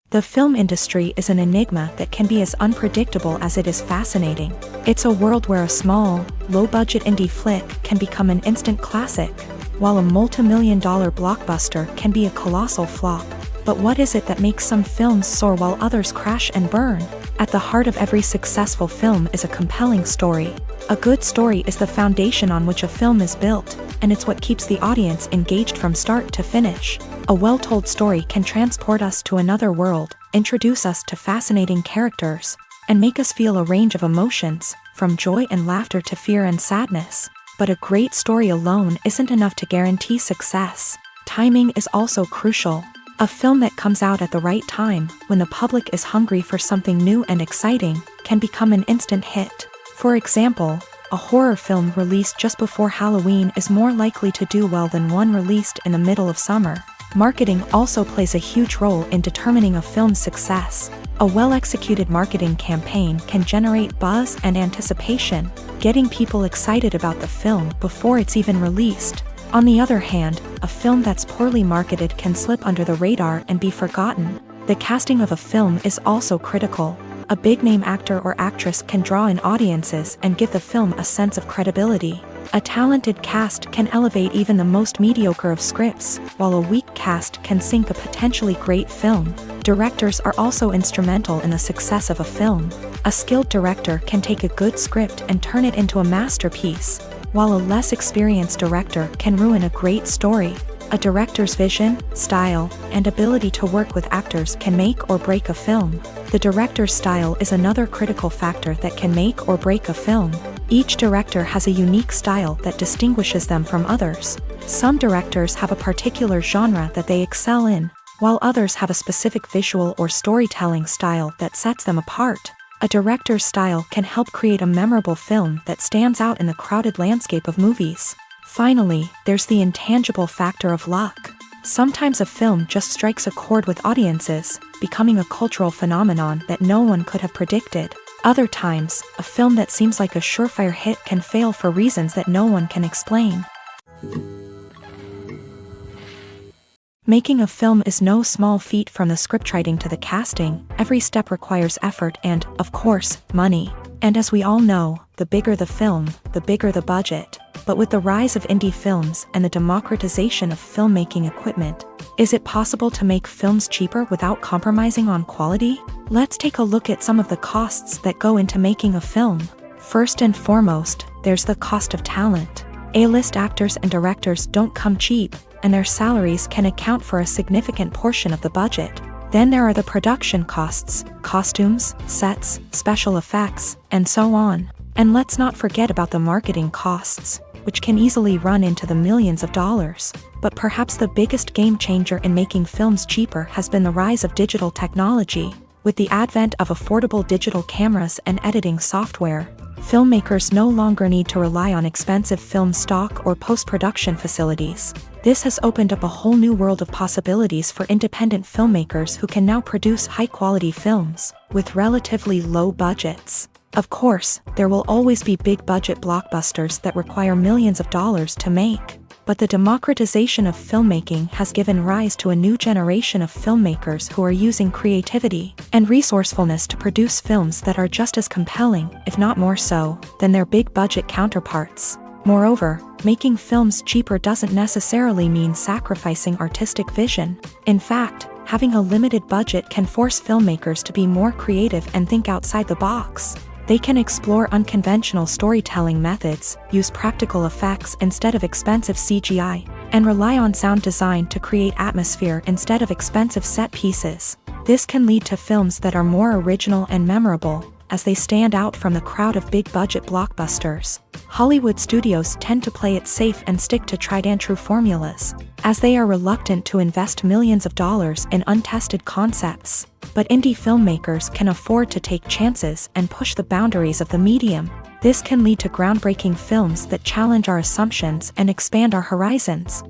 The film industry is an enigma that can be as unpredictable as it is fascinating. It's a world where a small, low-budget indie flick can become an instant classic, while a multi-million-dollar blockbuster can be a colossal flop. But what is it that makes some films soar while others crash and burn? At the heart of every successful film is a compelling story. A good story is the foundation on which a film is built, and it's what keeps the audience engaged from start to finish. A well-told story can transport us to another world, introduce us to fascinating characters, and make us feel a range of emotions, from joy and laughter to fear and sadness. But a great story alone isn't enough to guarantee success. Timing is also crucial. A film that comes out at the right time, when the public is hungry for something new and exciting, can become an instant hit. For example, a horror film released just before Halloween is more likely to do well than one released in the middle of summer. Marketing also plays a huge role in determining a film's success. A well-executed marketing campaign can generate buzz and anticipation, getting people excited about the film before it's even released. On the other hand, a film that's poorly marketed can slip under the radar and be forgotten. The casting of a film is also critical. A big-name actor or actress can draw in audiences and give the film a sense of credibility. A talented cast can elevate even the most mediocre of scripts, while a weak cast can sink a potentially great film. Directors are also instrumental in the success of a film. A skilled director can take a good script and turn it into a masterpiece, while a less experienced director can ruin a great story. A director's vision, style, and ability to work with actors can make or break a film. The director's style is another critical factor that can make or break a film. Each director has a unique style that distinguishes them from others. Some directors have a particular genre that they excel in, while others have a specific visual or storytelling style that sets them apart. A director's style can help create a memorable film that stands out in the crowded landscape of movies. Finally, there's the intangible factor of luck. Sometimes a film just strikes a chord with audiences, becoming a cultural phenomenon that no one could have predicted. Other times, a film that seems like a surefire hit can fail for reasons that no one can explain. Making a film is no small feat. From the scriptwriting to the casting. Every step requires effort and, of course, money. And as we all know, the bigger the film, the bigger the budget. But with the rise of indie films and the democratization of filmmaking equipment, is it possible to make films cheaper without compromising on quality? Let's take a look at some of the costs that go into making a film. First and foremost, there's the cost of talent. A-list actors and directors don't come cheap, and their salaries can account for a significant portion of the budget. Then there are the production costs, costumes, sets, special effects, and so on. And let's not forget about the marketing costs, which can easily run into the millions of dollars. But perhaps the biggest game changer in making films cheaper has been the rise of digital technology. With the advent of affordable digital cameras and editing software, filmmakers no longer need to rely on expensive film stock or post-production facilities. This has opened up a whole new world of possibilities for independent filmmakers who can now produce high-quality films with relatively low budgets. Of course, there will always be big-budget blockbusters that require millions of dollars to make. But the democratization of filmmaking has given rise to a new generation of filmmakers who are using creativity and resourcefulness to produce films that are just as compelling, if not more so, than their big-budget counterparts. Moreover, making films cheaper doesn't necessarily mean sacrificing artistic vision. In fact, having a limited budget can force filmmakers to be more creative and think outside the box. They can explore unconventional storytelling methods, use practical effects instead of expensive CGI, and rely on sound design to create atmosphere instead of expensive set pieces. This can lead to films that are more original and memorable, as they stand out from the crowd of big-budget blockbusters. Hollywood studios tend to play it safe and stick to tried-and-true formulas, as they are reluctant to invest millions of dollars in untested concepts. But indie filmmakers can afford to take chances and push the boundaries of the medium. This can lead to groundbreaking films that challenge our assumptions and expand our horizons.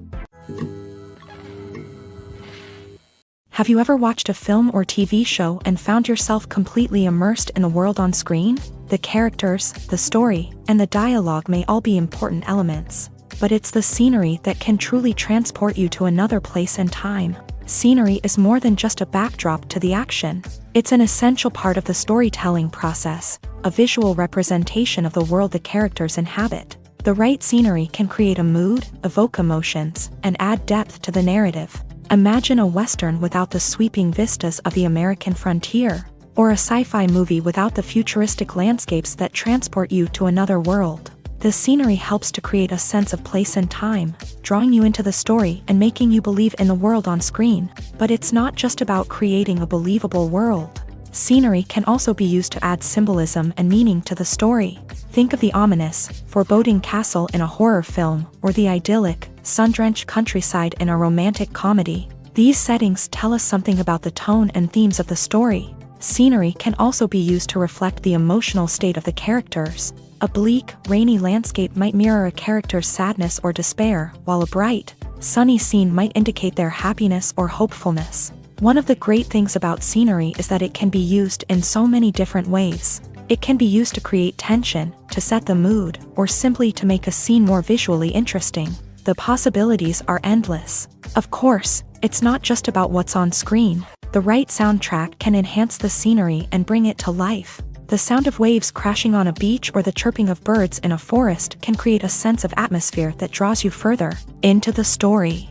Have you ever watched a film or TV show and found yourself completely immersed in the world on screen? The characters, the story, and the dialogue may all be important elements, but it's the scenery that can truly transport you to another place and time. Scenery is more than just a backdrop to the action. It's an essential part of the storytelling process, a visual representation of the world the characters inhabit. The right scenery can create a mood, evoke emotions, and add depth to the narrative. Imagine a Western without the sweeping vistas of the American frontier, or a sci-fi movie without the futuristic landscapes that transport you to another world. The scenery helps to create a sense of place and time, drawing you into the story and making you believe in the world on screen. But it's not just about creating a believable world. Scenery can also be used to add symbolism and meaning to the story. Think of the ominous, foreboding castle in a horror film, or the idyllic, sun-drenched countryside in a romantic comedy. These settings tell us something about the tone and themes of the story. Scenery can also be used to reflect the emotional state of the characters. A bleak, rainy landscape might mirror a character's sadness or despair, while a bright, sunny scene might indicate their happiness or hopefulness. One of the great things about scenery is that it can be used in so many different ways. It can be used to create tension, to set the mood, or simply to make a scene more visually interesting. The possibilities are endless. Of course, it's not just about what's on screen. The right soundtrack can enhance the scenery and bring it to life. The sound of waves crashing on a beach or the chirping of birds in a forest can create a sense of atmosphere that draws you further into the story.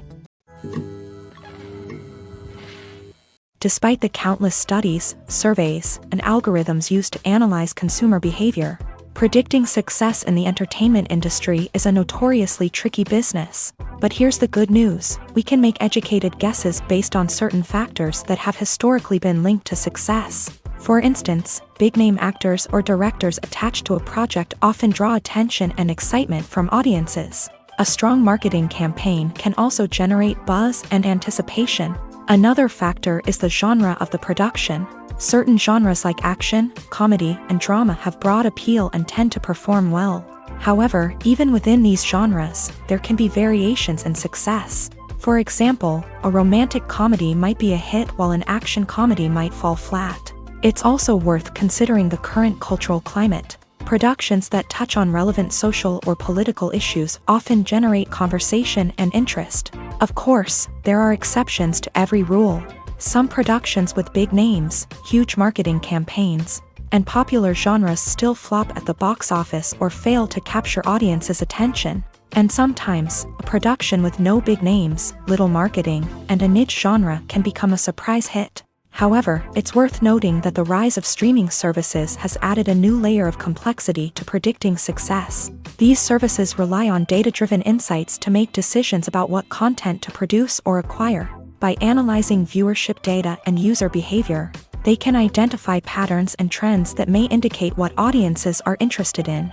Despite the countless studies, surveys, and algorithms used to analyze consumer behavior, predicting success in the entertainment industry is a notoriously tricky business. But here's the good news: we can make educated guesses based on certain factors that have historically been linked to success. For instance, big-name actors or directors attached to a project often draw attention and excitement from audiences. A strong marketing campaign can also generate buzz and anticipation. Another factor is the genre of the production. Certain genres like action, comedy, and drama have broad appeal and tend to perform well. However, even within these genres, there can be variations in success. For example, a romantic comedy might be a hit while an action comedy might fall flat. It's also worth considering the current cultural climate. Productions that touch on relevant social or political issues often generate conversation and interest. Of course, there are exceptions to every rule. Some productions with big names, huge marketing campaigns, and popular genres still flop at the box office or fail to capture audiences' attention. And sometimes, a production with no big names, little marketing, and a niche genre can become a surprise hit. However, it's worth noting that the rise of streaming services has added a new layer of complexity to predicting success. These services rely on data-driven insights to make decisions about what content to produce or acquire. By analyzing viewership data and user behavior, they can identify patterns and trends that may indicate what audiences are interested in.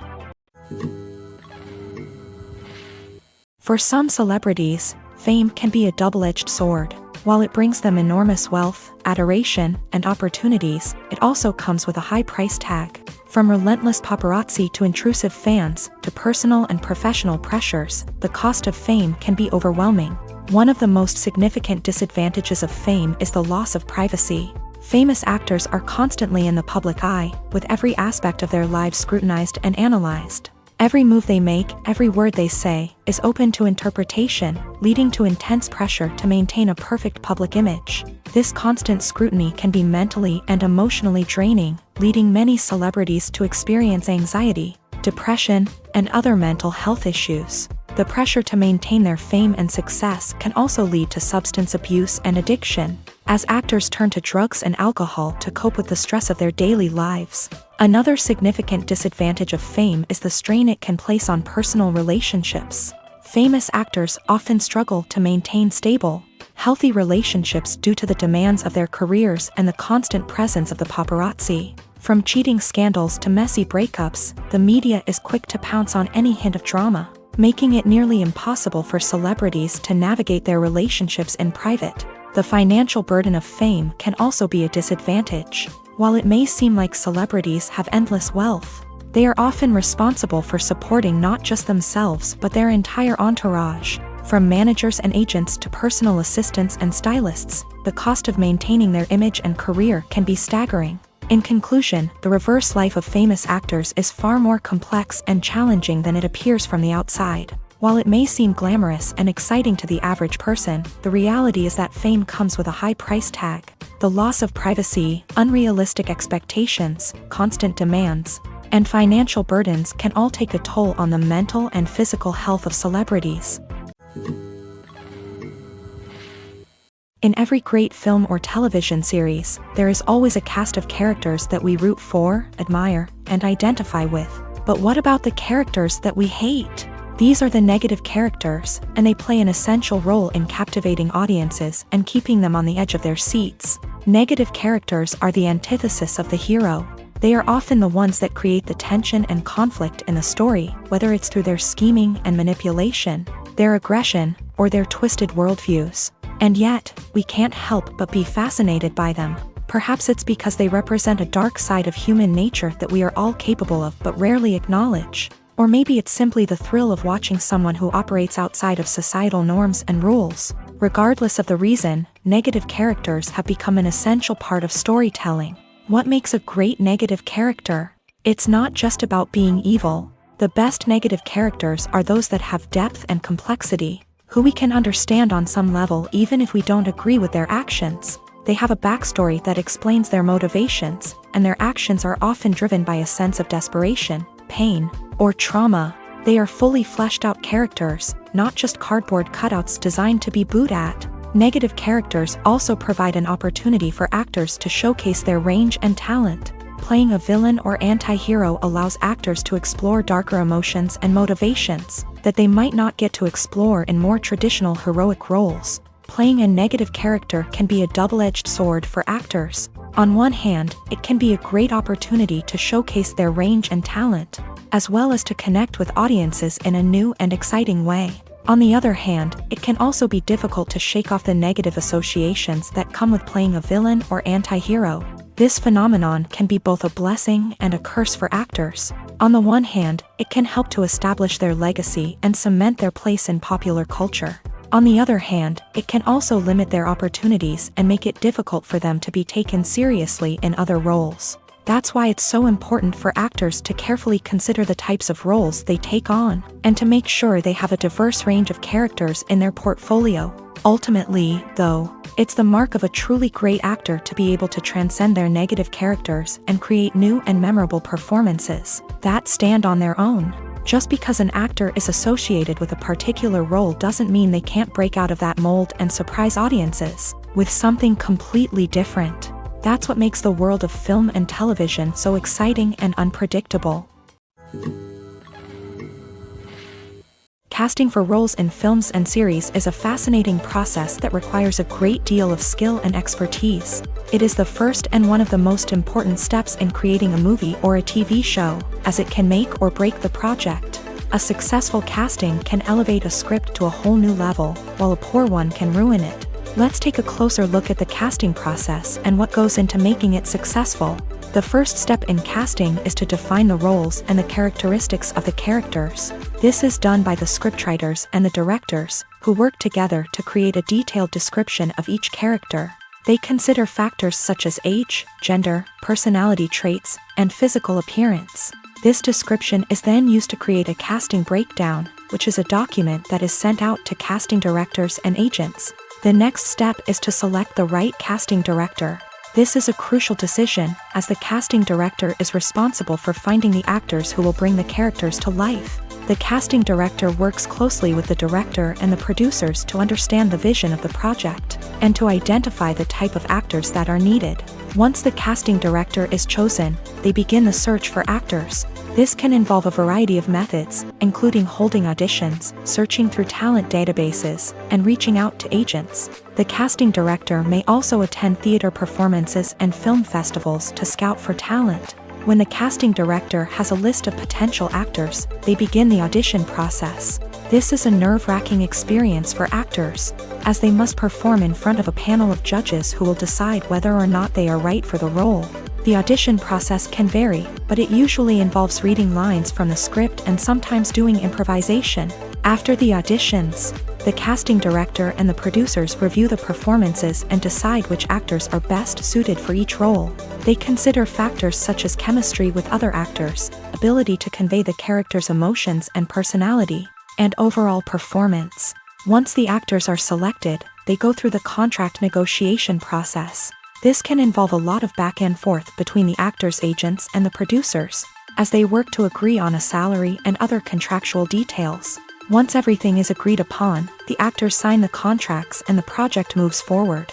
For some celebrities, fame can be a double-edged sword. While it brings them enormous wealth, adoration, and opportunities, it also comes with a high price tag. From relentless paparazzi to intrusive fans, to personal and professional pressures, the cost of fame can be overwhelming. One of the most significant disadvantages of fame is the loss of privacy. Famous actors are constantly in the public eye, with every aspect of their lives scrutinized and analyzed. Every move they make, every word they say, is open to interpretation, leading to intense pressure to maintain a perfect public image. This constant scrutiny can be mentally and emotionally draining, leading many celebrities to experience anxiety, depression, and other mental health issues. The pressure to maintain their fame and success can also lead to substance abuse and addiction, as actors turn to drugs and alcohol to cope with the stress of their daily lives. Another significant disadvantage of fame is the strain it can place on personal relationships. Famous actors often struggle to maintain stable, healthy relationships due to the demands of their careers and the constant presence of the paparazzi. From cheating scandals to messy breakups, the media is quick to pounce on any hint of drama, making it nearly impossible for celebrities to navigate their relationships in private. The financial burden of fame can also be a disadvantage. While it may seem like celebrities have endless wealth, they are often responsible for supporting not just themselves but their entire entourage. From managers and agents to personal assistants and stylists, the cost of maintaining their image and career can be staggering. In conclusion, the reverse life of famous actors is far more complex and challenging than it appears from the outside. While it may seem glamorous and exciting to the average person, the reality is that fame comes with a high price tag. The loss of privacy, unrealistic expectations, constant demands, and financial burdens can all take a toll on the mental and physical health of celebrities. In every great film or television series, there is always a cast of characters that we root for, admire, and identify with. But what about the characters that we hate? These are the negative characters, and they play an essential role in captivating audiences and keeping them on the edge of their seats. Negative characters are the antithesis of the hero. They are often the ones that create the tension and conflict in the story, whether it's through their scheming and manipulation, their aggression, or their twisted worldviews. And yet, we can't help but be fascinated by them. Perhaps it's because they represent a dark side of human nature that we are all capable of but rarely acknowledge. Or maybe it's simply the thrill of watching someone who operates outside of societal norms and rules. Regardless of the reason, negative characters have become an essential part of storytelling. What makes a great negative character? It's not just about being evil. The best negative characters are those that have depth and complexity, who we can understand on some level even if we don't agree with their actions. They have a backstory that explains their motivations, and their actions are often driven by a sense of desperation, pain, or trauma. They are fully fleshed out characters, not just cardboard cutouts designed to be booed at. Negative characters also provide an opportunity for actors to showcase their range and talent. Playing a villain or anti-hero allows actors to explore darker emotions and motivations that they might not get to explore in more traditional heroic roles. Playing a negative character can be a double-edged sword for actors. On one hand, it can be a great opportunity to showcase their range and talent, as well as to connect with audiences in a new and exciting way. On the other hand, it can also be difficult to shake off the negative associations that come with playing a villain or anti-hero. This phenomenon can be both a blessing and a curse for actors. On the one hand, it can help to establish their legacy and cement their place in popular culture. On the other hand, it can also limit their opportunities and make it difficult for them to be taken seriously in other roles. That's why it's so important for actors to carefully consider the types of roles they take on, and to make sure they have a diverse range of characters in their portfolio. Ultimately, though, it's the mark of a truly great actor to be able to transcend their negative characters and create new and memorable performances that stand on their own. Just because an actor is associated with a particular role doesn't mean they can't break out of that mold and surprise audiences with something completely different. That's what makes the world of film and television so exciting and unpredictable. Casting for roles in films and series is a fascinating process that requires a great deal of skill and expertise. It is the first and one of the most important steps in creating a movie or a TV show, as it can make or break the project. A successful casting can elevate a script to a whole new level, while a poor one can ruin it. Let's take a closer look at the casting process and what goes into making it successful. The first step in casting is to define the roles and the characteristics of the characters. This is done by the scriptwriters and the directors, who work together to create a detailed description of each character. They consider factors such as age, gender, personality traits, and physical appearance. This description is then used to create a casting breakdown, which is a document that is sent out to casting directors and agents. The next step is to select the right casting director. This is a crucial decision, as the casting director is responsible for finding the actors who will bring the characters to life. The casting director works closely with the director and the producers to understand the vision of the project, and to identify the type of actors that are needed. Once the casting director is chosen, they begin the search for actors. This can involve a variety of methods, including holding auditions, searching through talent databases, and reaching out to agents. The casting director may also attend theater performances and film festivals to scout for talent. When the casting director has a list of potential actors, they begin the audition process. This is a nerve-wracking experience for actors, as they must perform in front of a panel of judges who will decide whether or not they are right for the role. The audition process can vary, but it usually involves reading lines from the script and sometimes doing improvisation. After the auditions, the casting director and the producers review the performances and decide which actors are best suited for each role. They consider factors such as chemistry with other actors, ability to convey the character's emotions and personality, and overall performance. Once the actors are selected, they go through the contract negotiation process. This can involve a lot of back and forth between the actors' agents and the producers, as they work to agree on a salary and other contractual details. Once everything is agreed upon, the actors sign the contracts and the project moves forward.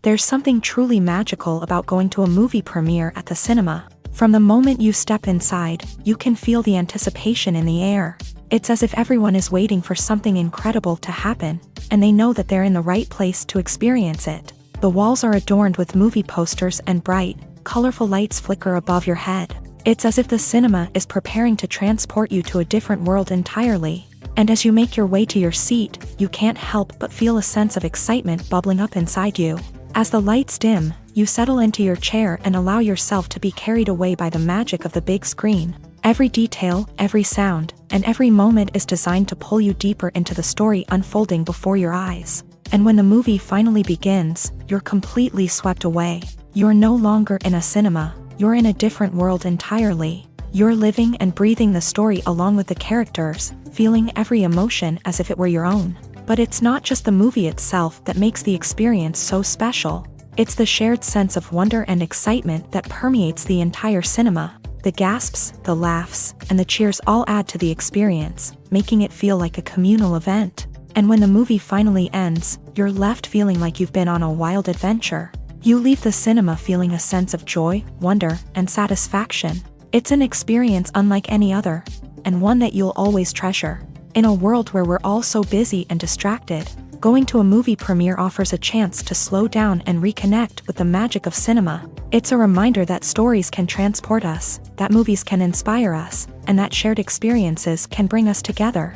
There's something truly magical about going to a movie premiere at the cinema. From the moment you step inside, you can feel the anticipation in the air. It's as if everyone is waiting for something incredible to happen, and they know that they're in the right place to experience it. The walls are adorned with movie posters and bright, colorful lights flicker above your head. It's as if the cinema is preparing to transport you to a different world entirely. And as you make your way to your seat, you can't help but feel a sense of excitement bubbling up inside you. As the lights dim, you settle into your chair and allow yourself to be carried away by the magic of the big screen. Every detail, every sound, and every moment is designed to pull you deeper into the story unfolding before your eyes. And when the movie finally begins, you're completely swept away. You're no longer in a cinema, you're in a different world entirely. You're living and breathing the story along with the characters, feeling every emotion as if it were your own. But it's not just the movie itself that makes the experience so special. It's the shared sense of wonder and excitement that permeates the entire cinema. The gasps, the laughs, and the cheers all add to the experience, making it feel like a communal event. And when the movie finally ends, you're left feeling like you've been on a wild adventure. You leave the cinema feeling a sense of joy, wonder, and satisfaction. It's an experience unlike any other, and one that you'll always treasure. In a world where we're all so busy and distracted, going to a movie premiere offers a chance to slow down and reconnect with the magic of cinema. It's a reminder that stories can transport us, that movies can inspire us, and that shared experiences can bring us together.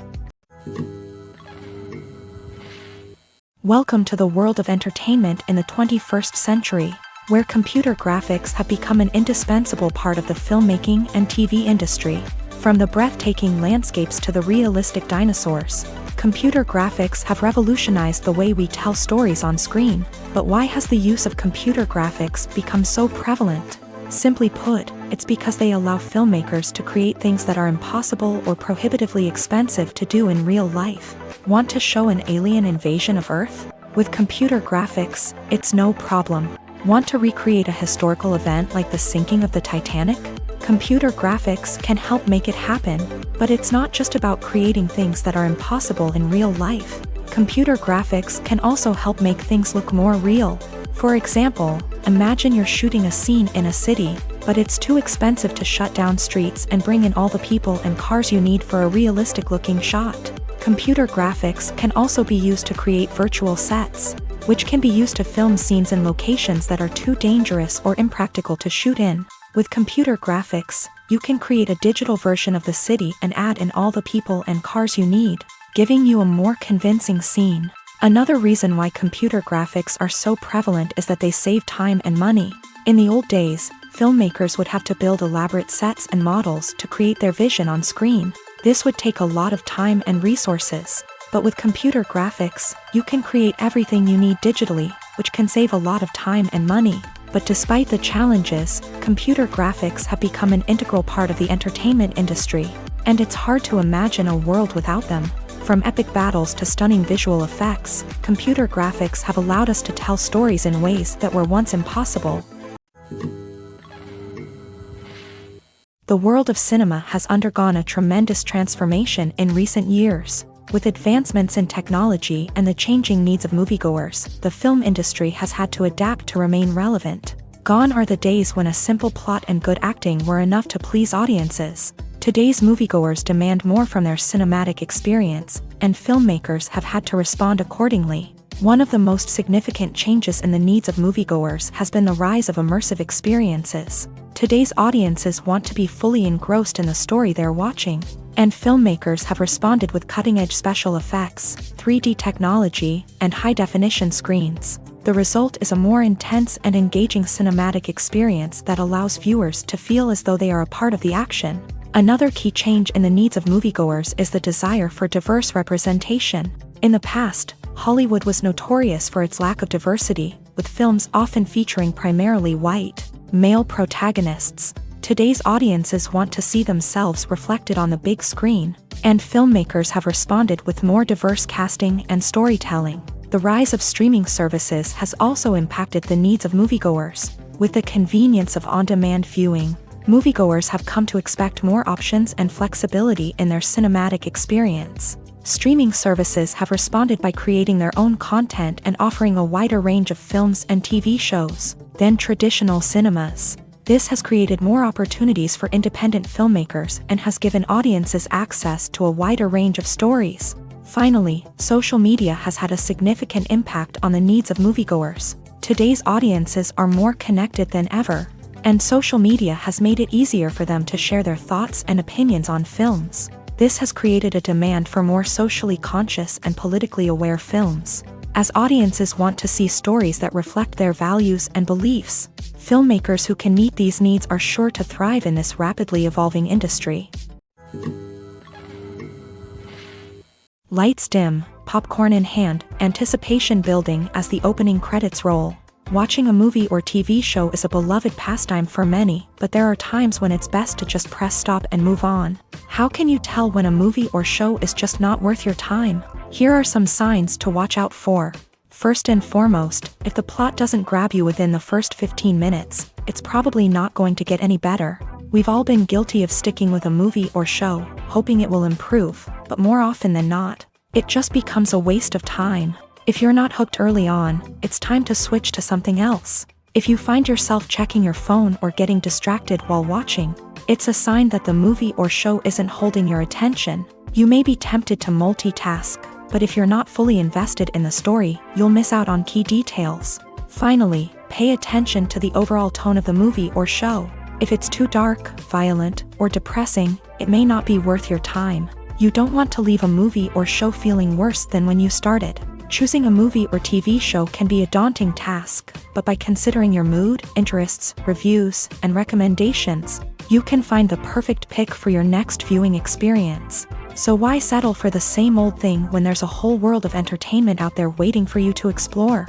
Welcome to the world of entertainment in the 21st century, where computer graphics have become an indispensable part of the filmmaking and TV industry. From the breathtaking landscapes to the realistic dinosaurs, computer graphics have revolutionized the way we tell stories on screen. But why has the use of computer graphics become so prevalent? Simply put, it's because they allow filmmakers to create things that are impossible or prohibitively expensive to do in real life. Want to show an alien invasion of Earth? With computer graphics, it's no problem. Want to recreate a historical event like the sinking of the Titanic? Computer graphics can help make it happen, but it's not just about creating things that are impossible in real life. Computer graphics can also help make things look more real. For example, imagine you're shooting a scene in a city, but it's too expensive to shut down streets and bring in all the people and cars you need for a realistic-looking shot. Computer graphics can also be used to create virtual sets, which can be used to film scenes in locations that are too dangerous or impractical to shoot in. With computer graphics, you can create a digital version of the city and add in all the people and cars you need, giving you a more convincing scene. Another reason why computer graphics are so prevalent is that they save time and money. In the old days, filmmakers would have to build elaborate sets and models to create their vision on screen. This would take a lot of time and resources. But with computer graphics, you can create everything you need digitally, which can save a lot of time and money. But despite the challenges, computer graphics have become an integral part of the entertainment industry, and it's hard to imagine a world without them. From epic battles to stunning visual effects, computer graphics have allowed us to tell stories in ways that were once impossible. The world of cinema has undergone a tremendous transformation in recent years. With advancements in technology and the changing needs of moviegoers, the film industry has had to adapt to remain relevant. Gone are the days when a simple plot and good acting were enough to please audiences. Today's moviegoers demand more from their cinematic experience, and filmmakers have had to respond accordingly. One of the most significant changes in the needs of moviegoers has been the rise of immersive experiences. Today's audiences want to be fully engrossed in the story they're watching, and filmmakers have responded with cutting-edge special effects, 3D technology, and high-definition screens. The result is a more intense and engaging cinematic experience that allows viewers to feel as though they are a part of the action. Another key change in the needs of moviegoers is the desire for diverse representation. In the past, Hollywood was notorious for its lack of diversity, with films often featuring primarily white, male protagonists. Today's audiences want to see themselves reflected on the big screen, and filmmakers have responded with more diverse casting and storytelling. The rise of streaming services has also impacted the needs of moviegoers. With the convenience of on-demand viewing, moviegoers have come to expect more options and flexibility in their cinematic experience. Streaming services have responded by creating their own content and offering a wider range of films and TV shows than traditional cinemas. This has created more opportunities for independent filmmakers and has given audiences access to a wider range of stories. Finally, social media has had a significant impact on the needs of moviegoers. Today's audiences are more connected than ever, and social media has made it easier for them to share their thoughts and opinions on films. This has created a demand for more socially conscious and politically aware films. As audiences want to see stories that reflect their values and beliefs, filmmakers who can meet these needs are sure to thrive in this rapidly evolving industry. Lights dim, popcorn in hand, anticipation building as the opening credits roll. Watching a movie or TV show is a beloved pastime for many, but there are times when it's best to just press stop and move on. How can you tell when a movie or show is just not worth your time? Here are some signs to watch out for. First and foremost, if the plot doesn't grab you within the first 15 minutes, it's probably not going to get any better. We've all been guilty of sticking with a movie or show, hoping it will improve, but more often than not, it just becomes a waste of time. If you're not hooked early on, it's time to switch to something else. If you find yourself checking your phone or getting distracted while watching, it's a sign that the movie or show isn't holding your attention. You may be tempted to multitask, but if you're not fully invested in the story, you'll miss out on key details. Finally, pay attention to the overall tone of the movie or show. If it's too dark, violent, or depressing, it may not be worth your time. You don't want to leave a movie or show feeling worse than when you started. Choosing a movie or TV show can be a daunting task, but by considering your mood, interests, reviews, and recommendations, you can find the perfect pick for your next viewing experience. So why settle for the same old thing when there's a whole world of entertainment out there waiting for you to explore?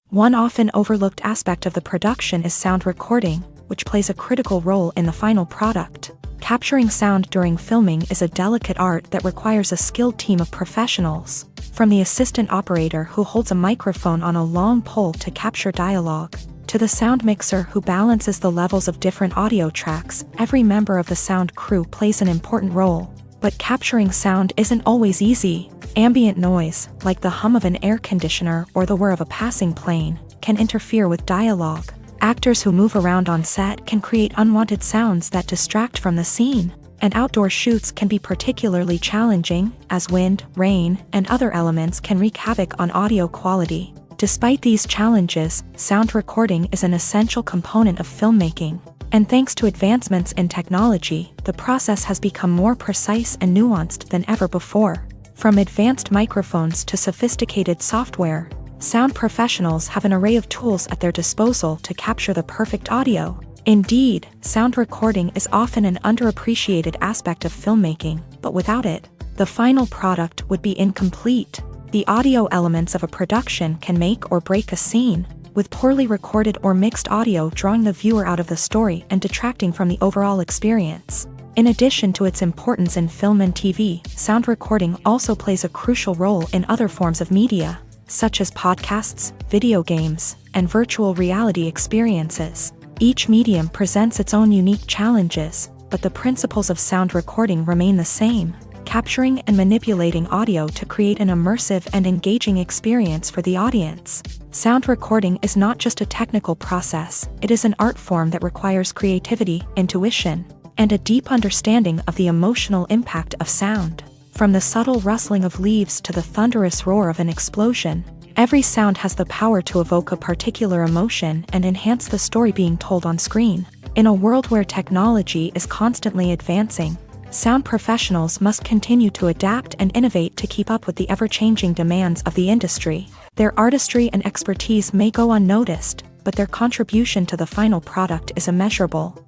One often overlooked aspect of the production is sound recording, which plays a critical role in the final product. Capturing sound during filming is a delicate art that requires a skilled team of professionals. From the assistant operator who holds a microphone on a long pole to capture dialogue, to the sound mixer who balances the levels of different audio tracks, every member of the sound crew plays an important role. But capturing sound isn't always easy. Ambient noise, like the hum of an air conditioner or the whir of a passing plane, can interfere with dialogue. Actors who move around on set can create unwanted sounds that distract from the scene, and outdoor shoots can be particularly challenging, as wind, rain, and other elements can wreak havoc on audio quality. Despite these challenges, sound recording is an essential component of filmmaking, and thanks to advancements in technology, the process has become more precise and nuanced than ever before. From advanced microphones to sophisticated software, sound professionals have an array of tools at their disposal to capture the perfect audio. Indeed, sound recording is often an underappreciated aspect of filmmaking, but without it, the final product would be incomplete. The audio elements of a production can make or break a scene, with poorly recorded or mixed audio drawing the viewer out of the story and detracting from the overall experience. In addition to its importance in film and TV, sound recording also plays a crucial role in other forms of media, such as podcasts, video games, and virtual reality experiences. Each medium presents its own unique challenges, but the principles of sound recording remain the same. capturing and manipulating audio to create an immersive and engaging experience for the audience. Sound recording is not just a technical process, it is an art form that requires creativity, intuition, and a deep understanding of the emotional impact of sound. From the subtle rustling of leaves to the thunderous roar of an explosion, every sound has the power to evoke a particular emotion and enhance the story being told on screen. In a world where technology is constantly advancing, sound professionals must continue to adapt and innovate to keep up with the ever-changing demands of the industry. Their artistry and expertise may go unnoticed, but their contribution to the final product is immeasurable.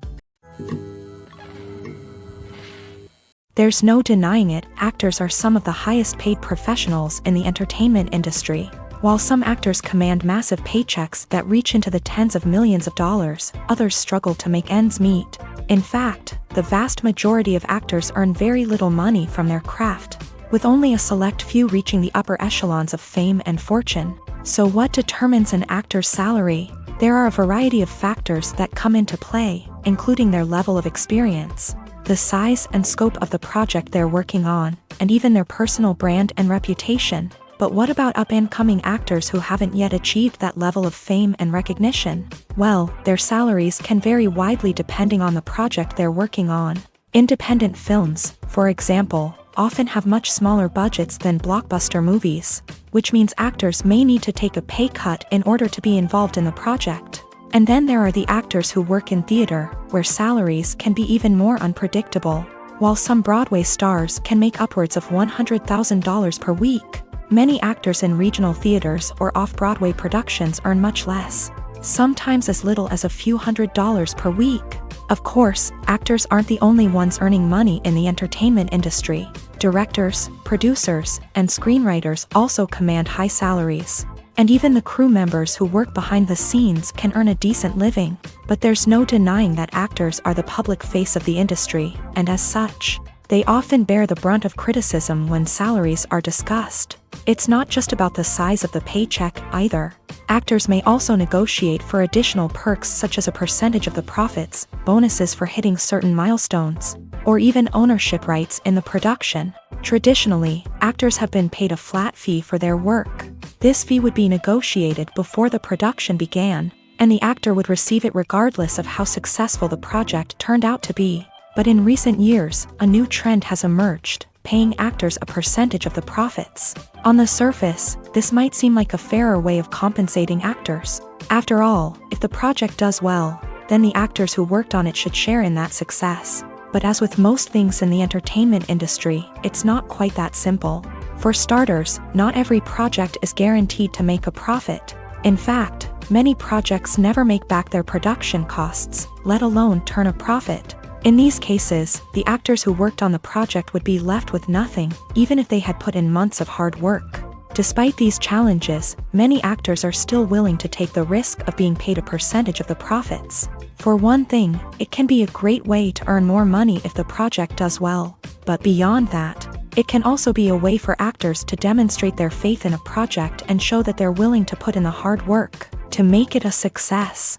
There's no denying it, actors are some of the highest-paid professionals in the entertainment industry. While some actors command massive paychecks that reach into the tens of millions of dollars, others struggle to make ends meet. In fact, the vast majority of actors earn very little money from their craft, with only a select few reaching the upper echelons of fame and fortune. So what determines an actor's salary? There are a variety of factors that come into play, including their level of experience, the size and scope of the project they're working on, and even their personal brand and reputation. But what about up-and-coming actors who haven't yet achieved that level of fame and recognition? Well, their salaries can vary widely depending on the project they're working on. Independent films, for example, often have much smaller budgets than blockbuster movies, which means actors may need to take a pay cut in order to be involved in the project. And then there are the actors who work in theater, where salaries can be even more unpredictable. While some Broadway stars can make upwards of $100,000 per week, many actors in regional theaters or off-Broadway productions earn much less, sometimes as little as a few $100s per week. Of course, actors aren't the only ones earning money in the entertainment industry. Directors, producers, and screenwriters also command high salaries. And even the crew members who work behind the scenes can earn a decent living. But there's no denying that actors are the public face of the industry, and as such, they often bear the brunt of criticism when salaries are discussed. It's not just about the size of the paycheck, either. Actors may also negotiate for additional perks such as a percentage of the profits, bonuses for hitting certain milestones, or even ownership rights in the production. Traditionally, actors have been paid a flat fee for their work. This fee would be negotiated before the production began, and the actor would receive it regardless of how successful the project turned out to be. But in recent years, a new trend has emerged, paying actors a percentage of the profits. On the surface, this might seem like a fairer way of compensating actors. After all, if the project does well, then the actors who worked on it should share in that success. But as with most things in the entertainment industry, it's not quite that simple. For starters, not every project is guaranteed to make a profit. In fact, many projects never make back their production costs, let alone turn a profit. In these cases, the actors who worked on the project would be left with nothing, even if they had put in months of hard work. Despite these challenges, many actors are still willing to take the risk of being paid a percentage of the profits. For one thing, it can be a great way to earn more money if the project does well. But beyond that, it can also be a way for actors to demonstrate their faith in a project and show that they're willing to put in the hard work to make it a success.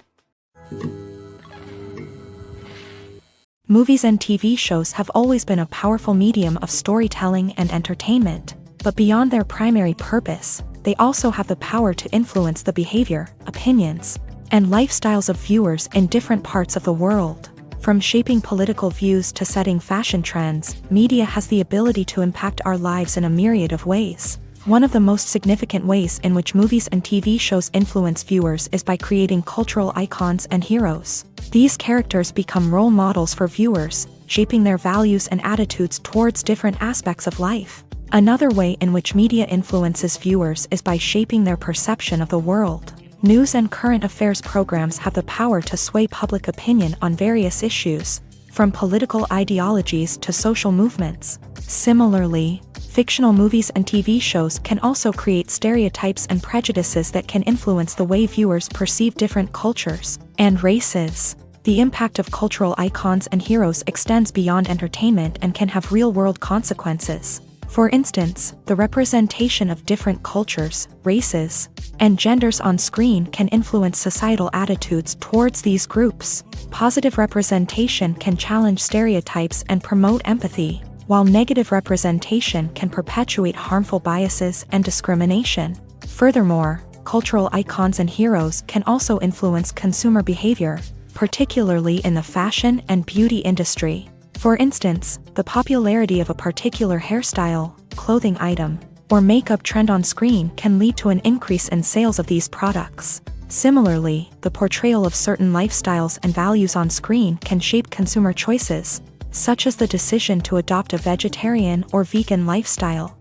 Movies and TV shows have always been a powerful medium of storytelling and entertainment, but beyond their primary purpose, they also have the power to influence the behavior, opinions, and lifestyles of viewers in different parts of the world. From shaping political views to setting fashion trends, media has the ability to impact our lives in a myriad of ways. One of the most significant ways in which movies and TV shows influence viewers is by creating cultural icons and heroes. These characters become role models for viewers, shaping their values and attitudes towards different aspects of life. Another way in which media influences viewers is by shaping their perception of the world. News and current affairs programs have the power to sway public opinion on various issues, from political ideologies to social movements. Similarly, fictional movies and TV shows can also create stereotypes and prejudices that can influence the way viewers perceive different cultures and races. The impact of cultural icons and heroes extends beyond entertainment and can have real-world consequences. For instance, the representation of different cultures, races, and genders on screen can influence societal attitudes towards these groups. Positive representation can challenge stereotypes and promote empathy, while negative representation can perpetuate harmful biases and discrimination. Furthermore, cultural icons and heroes can also influence consumer behavior, particularly in the fashion and beauty industry. For instance, the popularity of a particular hairstyle, clothing item, or makeup trend on screen can lead to an increase in sales of these products. Similarly, the portrayal of certain lifestyles and values on screen can shape consumer choices, such as the decision to adopt a vegetarian or vegan lifestyle.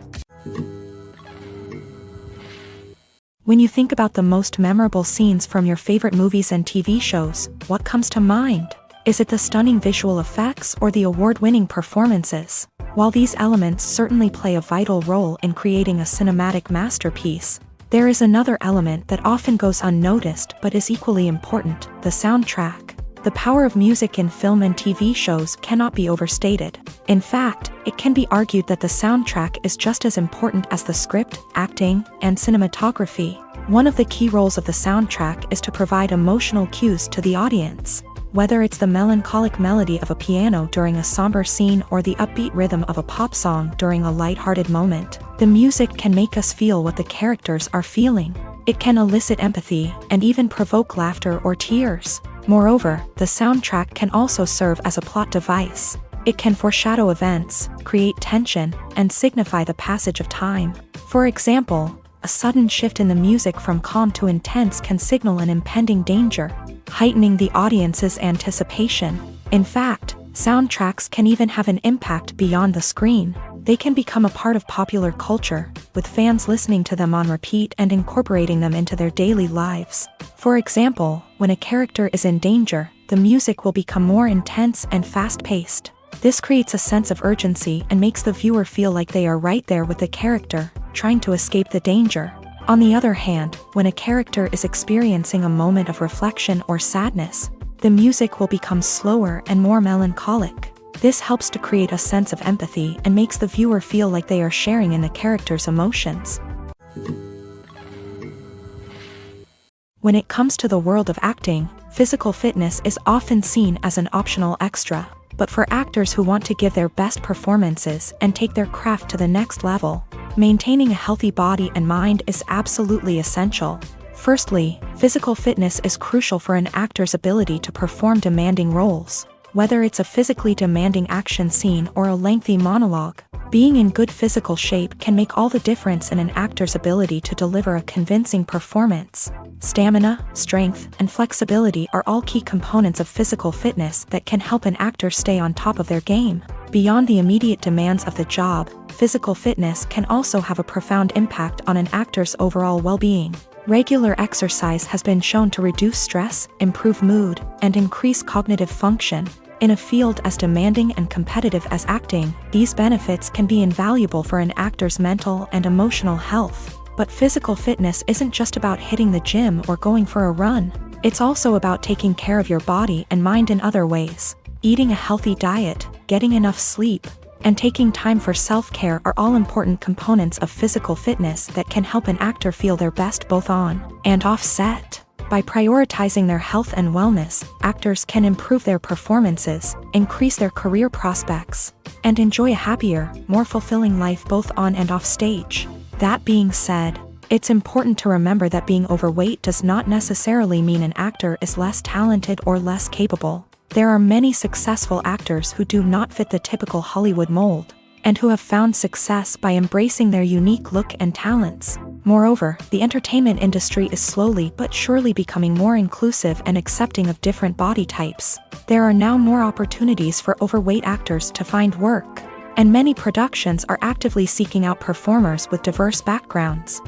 When you think about the most memorable scenes from your favorite movies and TV shows, what comes to mind? Is it the stunning visual effects or the award-winning performances? While these elements certainly play a vital role in creating a cinematic masterpiece, there is another element that often goes unnoticed but is equally important: the soundtrack. The power of music in film and TV shows cannot be overstated. In fact, it can be argued that the soundtrack is just as important as the script, acting, and cinematography. One of the key roles of the soundtrack is to provide emotional cues to the audience. Whether it's the melancholic melody of a piano during a somber scene or the upbeat rhythm of a pop song during a lighthearted moment, the music can make us feel what the characters are feeling. It can elicit empathy and even provoke laughter or tears. Moreover, the soundtrack can also serve as a plot device. It can foreshadow events, create tension, and signify the passage of time. For example, a sudden shift in the music from calm to intense can signal an impending danger, heightening the audience's anticipation. In fact, soundtracks can even have an impact beyond the screen. They can become a part of popular culture, with fans listening to them on repeat and incorporating them into their daily lives. For example, when a character is in danger, the music will become more intense and fast-paced. This creates a sense of urgency and makes the viewer feel like they are right there with the character, trying to escape the danger. On the other hand, when a character is experiencing a moment of reflection or sadness, the music will become slower and more melancholic. This helps to create a sense of empathy and makes the viewer feel like they are sharing in the character's emotions. When it comes to the world of acting, physical fitness is often seen as an optional extra. But for actors who want to give their best performances and take their craft to the next level, maintaining a healthy body and mind is absolutely essential. Firstly, physical fitness is crucial for an actor's ability to perform demanding roles. Whether it's a physically demanding action scene or a lengthy monologue, being in good physical shape can make all the difference in an actor's ability to deliver a convincing performance. Stamina, strength, and flexibility are all key components of physical fitness that can help an actor stay on top of their game. Beyond the immediate demands of the job, physical fitness can also have a profound impact on an actor's overall well-being. Regular exercise has been shown to reduce stress, improve mood, and increase cognitive function. In a field as demanding and competitive as acting, these benefits can be invaluable for an actor's mental and emotional health. But physical fitness isn't just about hitting the gym or going for a run. It's also about taking care of your body and mind in other ways. Eating a healthy diet, getting enough sleep, and taking time for self-care are all important components of physical fitness that can help an actor feel their best both on and off set. By prioritizing their health and wellness, actors can improve their performances, increase their career prospects, and enjoy a happier, more fulfilling life both on and off stage. That being said, it's important to remember that being overweight does not necessarily mean an actor is less talented or less capable. There are many successful actors who do not fit the typical Hollywood mold, and who have found success by embracing their unique look and talents. Moreover, the entertainment industry is slowly but surely becoming more inclusive and accepting of different body types. There are now more opportunities for overweight actors to find work, and many productions are actively seeking out performers with diverse backgrounds.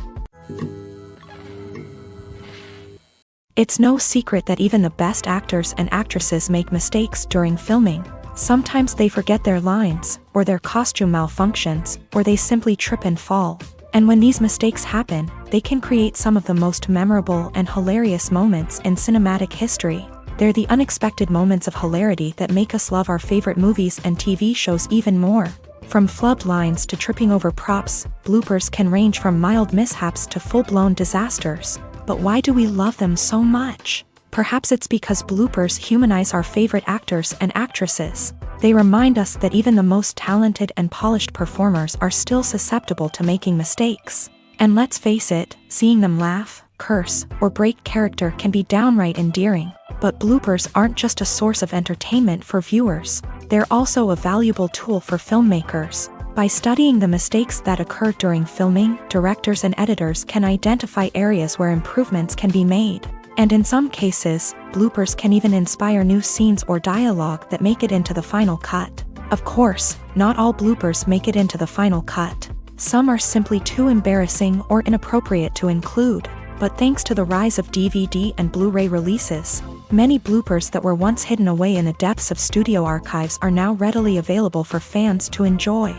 It's no secret that even the best actors and actresses make mistakes during filming. Sometimes they forget their lines, or their costume malfunctions, or they simply trip and fall. And when these mistakes happen, they can create some of the most memorable and hilarious moments in cinematic history. They're the unexpected moments of hilarity that make us love our favorite movies and TV shows even more. From flubbed lines to tripping over props, bloopers can range from mild mishaps to full-blown disasters. But why do we love them so much? Perhaps it's because bloopers humanize our favorite actors and actresses. They remind us that even the most talented and polished performers are still susceptible to making mistakes. And let's face it, seeing them laugh, curse, or break character can be downright endearing. But bloopers aren't just a source of entertainment for viewers. They're also a valuable tool for filmmakers. By studying the mistakes that occur during filming, directors and editors can identify areas where improvements can be made. And in some cases, bloopers can even inspire new scenes or dialogue that make it into the final cut. Of course, not all bloopers make it into the final cut. Some are simply too embarrassing or inappropriate to include. But thanks to the rise of DVD and Blu-ray releases, many bloopers that were once hidden away in the depths of studio archives are now readily available for fans to enjoy.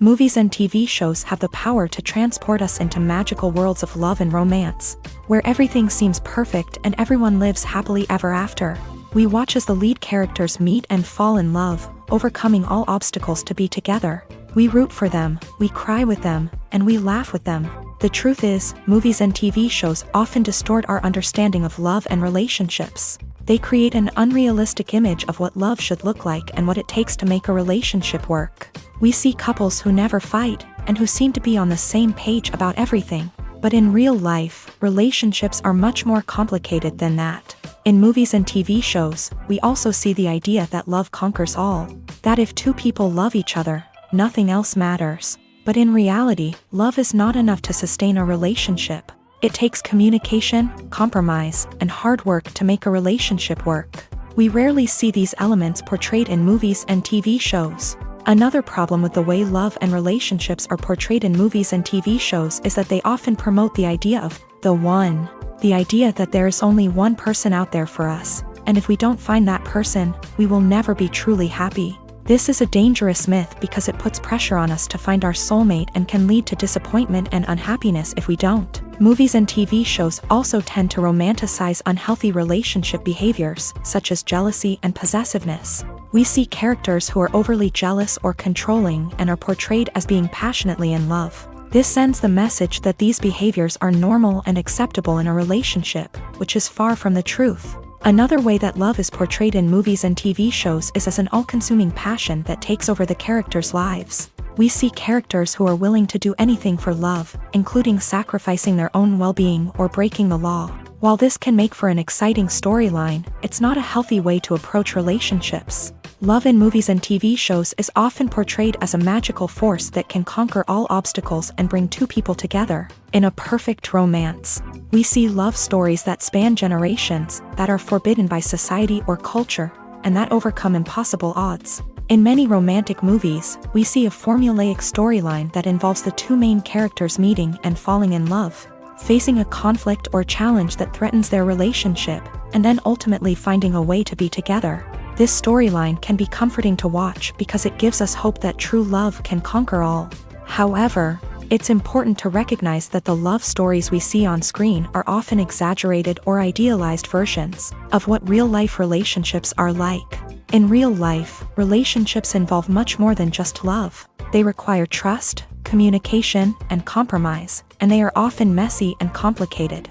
Movies and TV shows have the power to transport us into magical worlds of love and romance, where everything seems perfect and everyone lives happily ever after. We watch as the lead characters meet and fall in love, overcoming all obstacles to be together. We root for them, we cry with them, and we laugh with them. The truth is, movies and TV shows often distort our understanding of love and relationships. They create an unrealistic image of what love should look like and what it takes to make a relationship work. We see couples who never fight, and who seem to be on the same page about everything. But in real life, relationships are much more complicated than that. In movies and TV shows, we also see the idea that love conquers all. That if two people love each other, nothing else matters. But in reality, love is not enough to sustain a relationship. It takes communication, compromise, and hard work to make a relationship work. We rarely see these elements portrayed in movies and TV shows. Another problem with the way love and relationships are portrayed in movies and TV shows is that they often promote the idea of the one. The idea that there is only one person out there for us, and if we don't find that person, we will never be truly happy. This is a dangerous myth because it puts pressure on us to find our soulmate and can lead to disappointment and unhappiness if we don't. Movies and TV shows also tend to romanticize unhealthy relationship behaviors, such as jealousy and possessiveness. We see characters who are overly jealous or controlling and are portrayed as being passionately in love. This sends the message that these behaviors are normal and acceptable in a relationship, which is far from the truth. Another way that love is portrayed in movies and TV shows is as an all-consuming passion that takes over the characters' lives. We see characters who are willing to do anything for love, including sacrificing their own well-being or breaking the law. While this can make for an exciting storyline, it's not a healthy way to approach relationships. Love in movies and TV shows is often portrayed as a magical force that can conquer all obstacles and bring two people together. In a perfect romance, we see love stories that span generations, that are forbidden by society or culture, and that overcome impossible odds. In many romantic movies, we see a formulaic storyline that involves the two main characters meeting and falling in love, facing a conflict or challenge that threatens their relationship, and then ultimately finding a way to be together. This storyline can be comforting to watch because it gives us hope that true love can conquer all. However, it's important to recognize that the love stories we see on screen are often exaggerated or idealized versions of what real-life relationships are like. In real life, relationships involve much more than just love. They require trust, communication, and compromise, and they are often messy and complicated.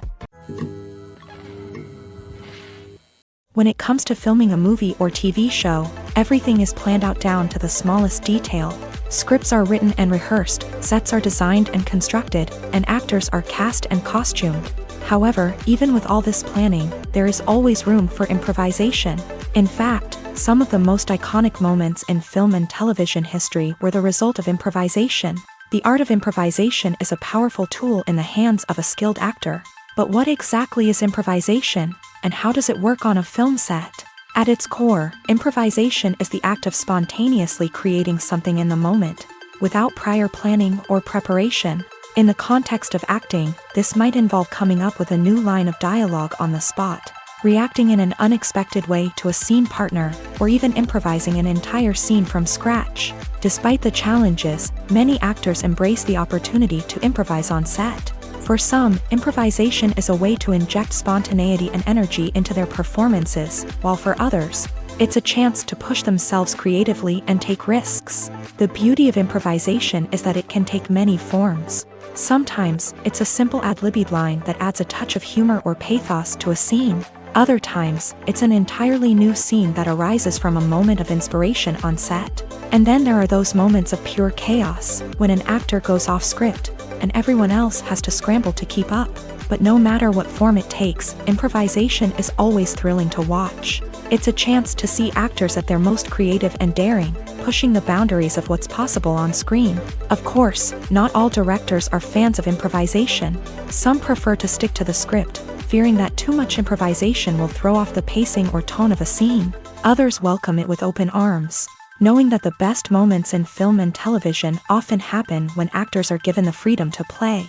When it comes to filming a movie or TV show, everything is planned out down to the smallest detail. Scripts are written and rehearsed, sets are designed and constructed, and actors are cast and costumed. However, even with all this planning, there is always room for improvisation. In fact, some of the most iconic moments in film and television history were the result of improvisation. The art of improvisation is a powerful tool in the hands of a skilled actor. But what exactly is improvisation, and how does it work on a film set? At its core, improvisation is the act of spontaneously creating something in the moment, without prior planning or preparation. In the context of acting, this might involve coming up with a new line of dialogue on the spot, reacting in an unexpected way to a scene partner, or even improvising an entire scene from scratch. Despite the challenges, many actors embrace the opportunity to improvise on set. For some, improvisation is a way to inject spontaneity and energy into their performances, while for others, it's a chance to push themselves creatively and take risks. The beauty of improvisation is that it can take many forms. Sometimes, it's a simple ad-libbed line that adds a touch of humor or pathos to a scene. Other times, it's an entirely new scene that arises from a moment of inspiration on set. And then there are those moments of pure chaos, when an actor goes off script, and everyone else has to scramble to keep up. But no matter what form it takes, improvisation is always thrilling to watch. It's a chance to see actors at their most creative and daring, pushing the boundaries of what's possible on screen. Of course, not all directors are fans of improvisation. Some prefer to stick to the script, fearing that too much improvisation will throw off the pacing or tone of a scene. Others welcome it with open arms, knowing that the best moments in film and television often happen when actors are given the freedom to play.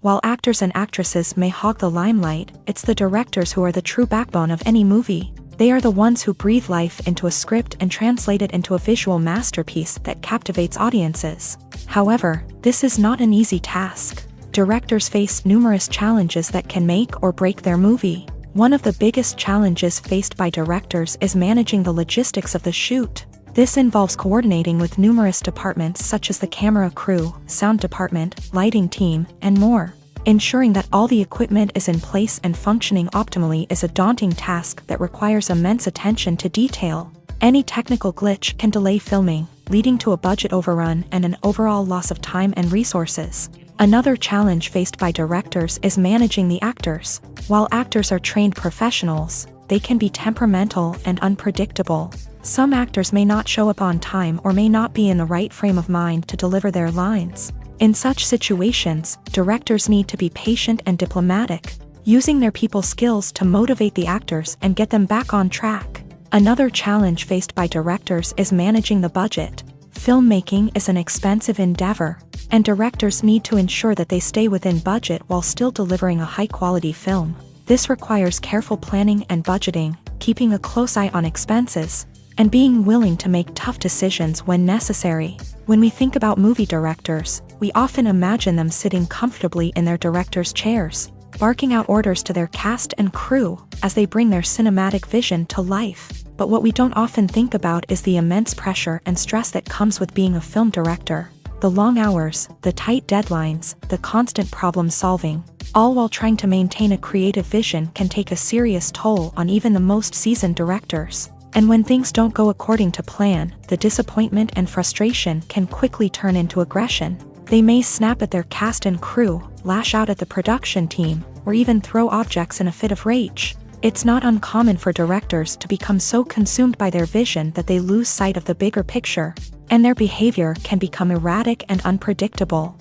While actors and actresses may hog the limelight, it's the directors who are the true backbone of any movie. They are the ones who breathe life into a script and translate it into a visual masterpiece that captivates audiences. However, this is not an easy task. Directors face numerous challenges that can make or break their movie. One of the biggest challenges faced by directors is managing the logistics of the shoot. This involves coordinating with numerous departments such as the camera crew, sound department, lighting team, and more. Ensuring that all the equipment is in place and functioning optimally is a daunting task that requires immense attention to detail. Any technical glitch can delay filming, leading to a budget overrun and an overall loss of time and resources. Another challenge faced by directors is managing the actors. While actors are trained professionals, they can be temperamental and unpredictable. Some actors may not show up on time or may not be in the right frame of mind to deliver their lines. In such situations, directors need to be patient and diplomatic, using their people skills to motivate the actors and get them back on track. Another challenge faced by directors is managing the budget. Filmmaking is an expensive endeavor, and directors need to ensure that they stay within budget while still delivering a high-quality film. This requires careful planning and budgeting, keeping a close eye on expenses, and being willing to make tough decisions when necessary. When we think about movie directors, we often imagine them sitting comfortably in their director's chairs, barking out orders to their cast and crew as they bring their cinematic vision to life. But what we don't often think about is the immense pressure and stress that comes with being a film director. The long hours, the tight deadlines, the constant problem solving, all while trying to maintain a creative vision can take a serious toll on even the most seasoned directors. And when things don't go according to plan, the disappointment and frustration can quickly turn into aggression. They may snap at their cast and crew, lash out at the production team, or even throw objects in a fit of rage. It's not uncommon for directors to become so consumed by their vision that they lose sight of the bigger picture, and their behavior can become erratic and unpredictable.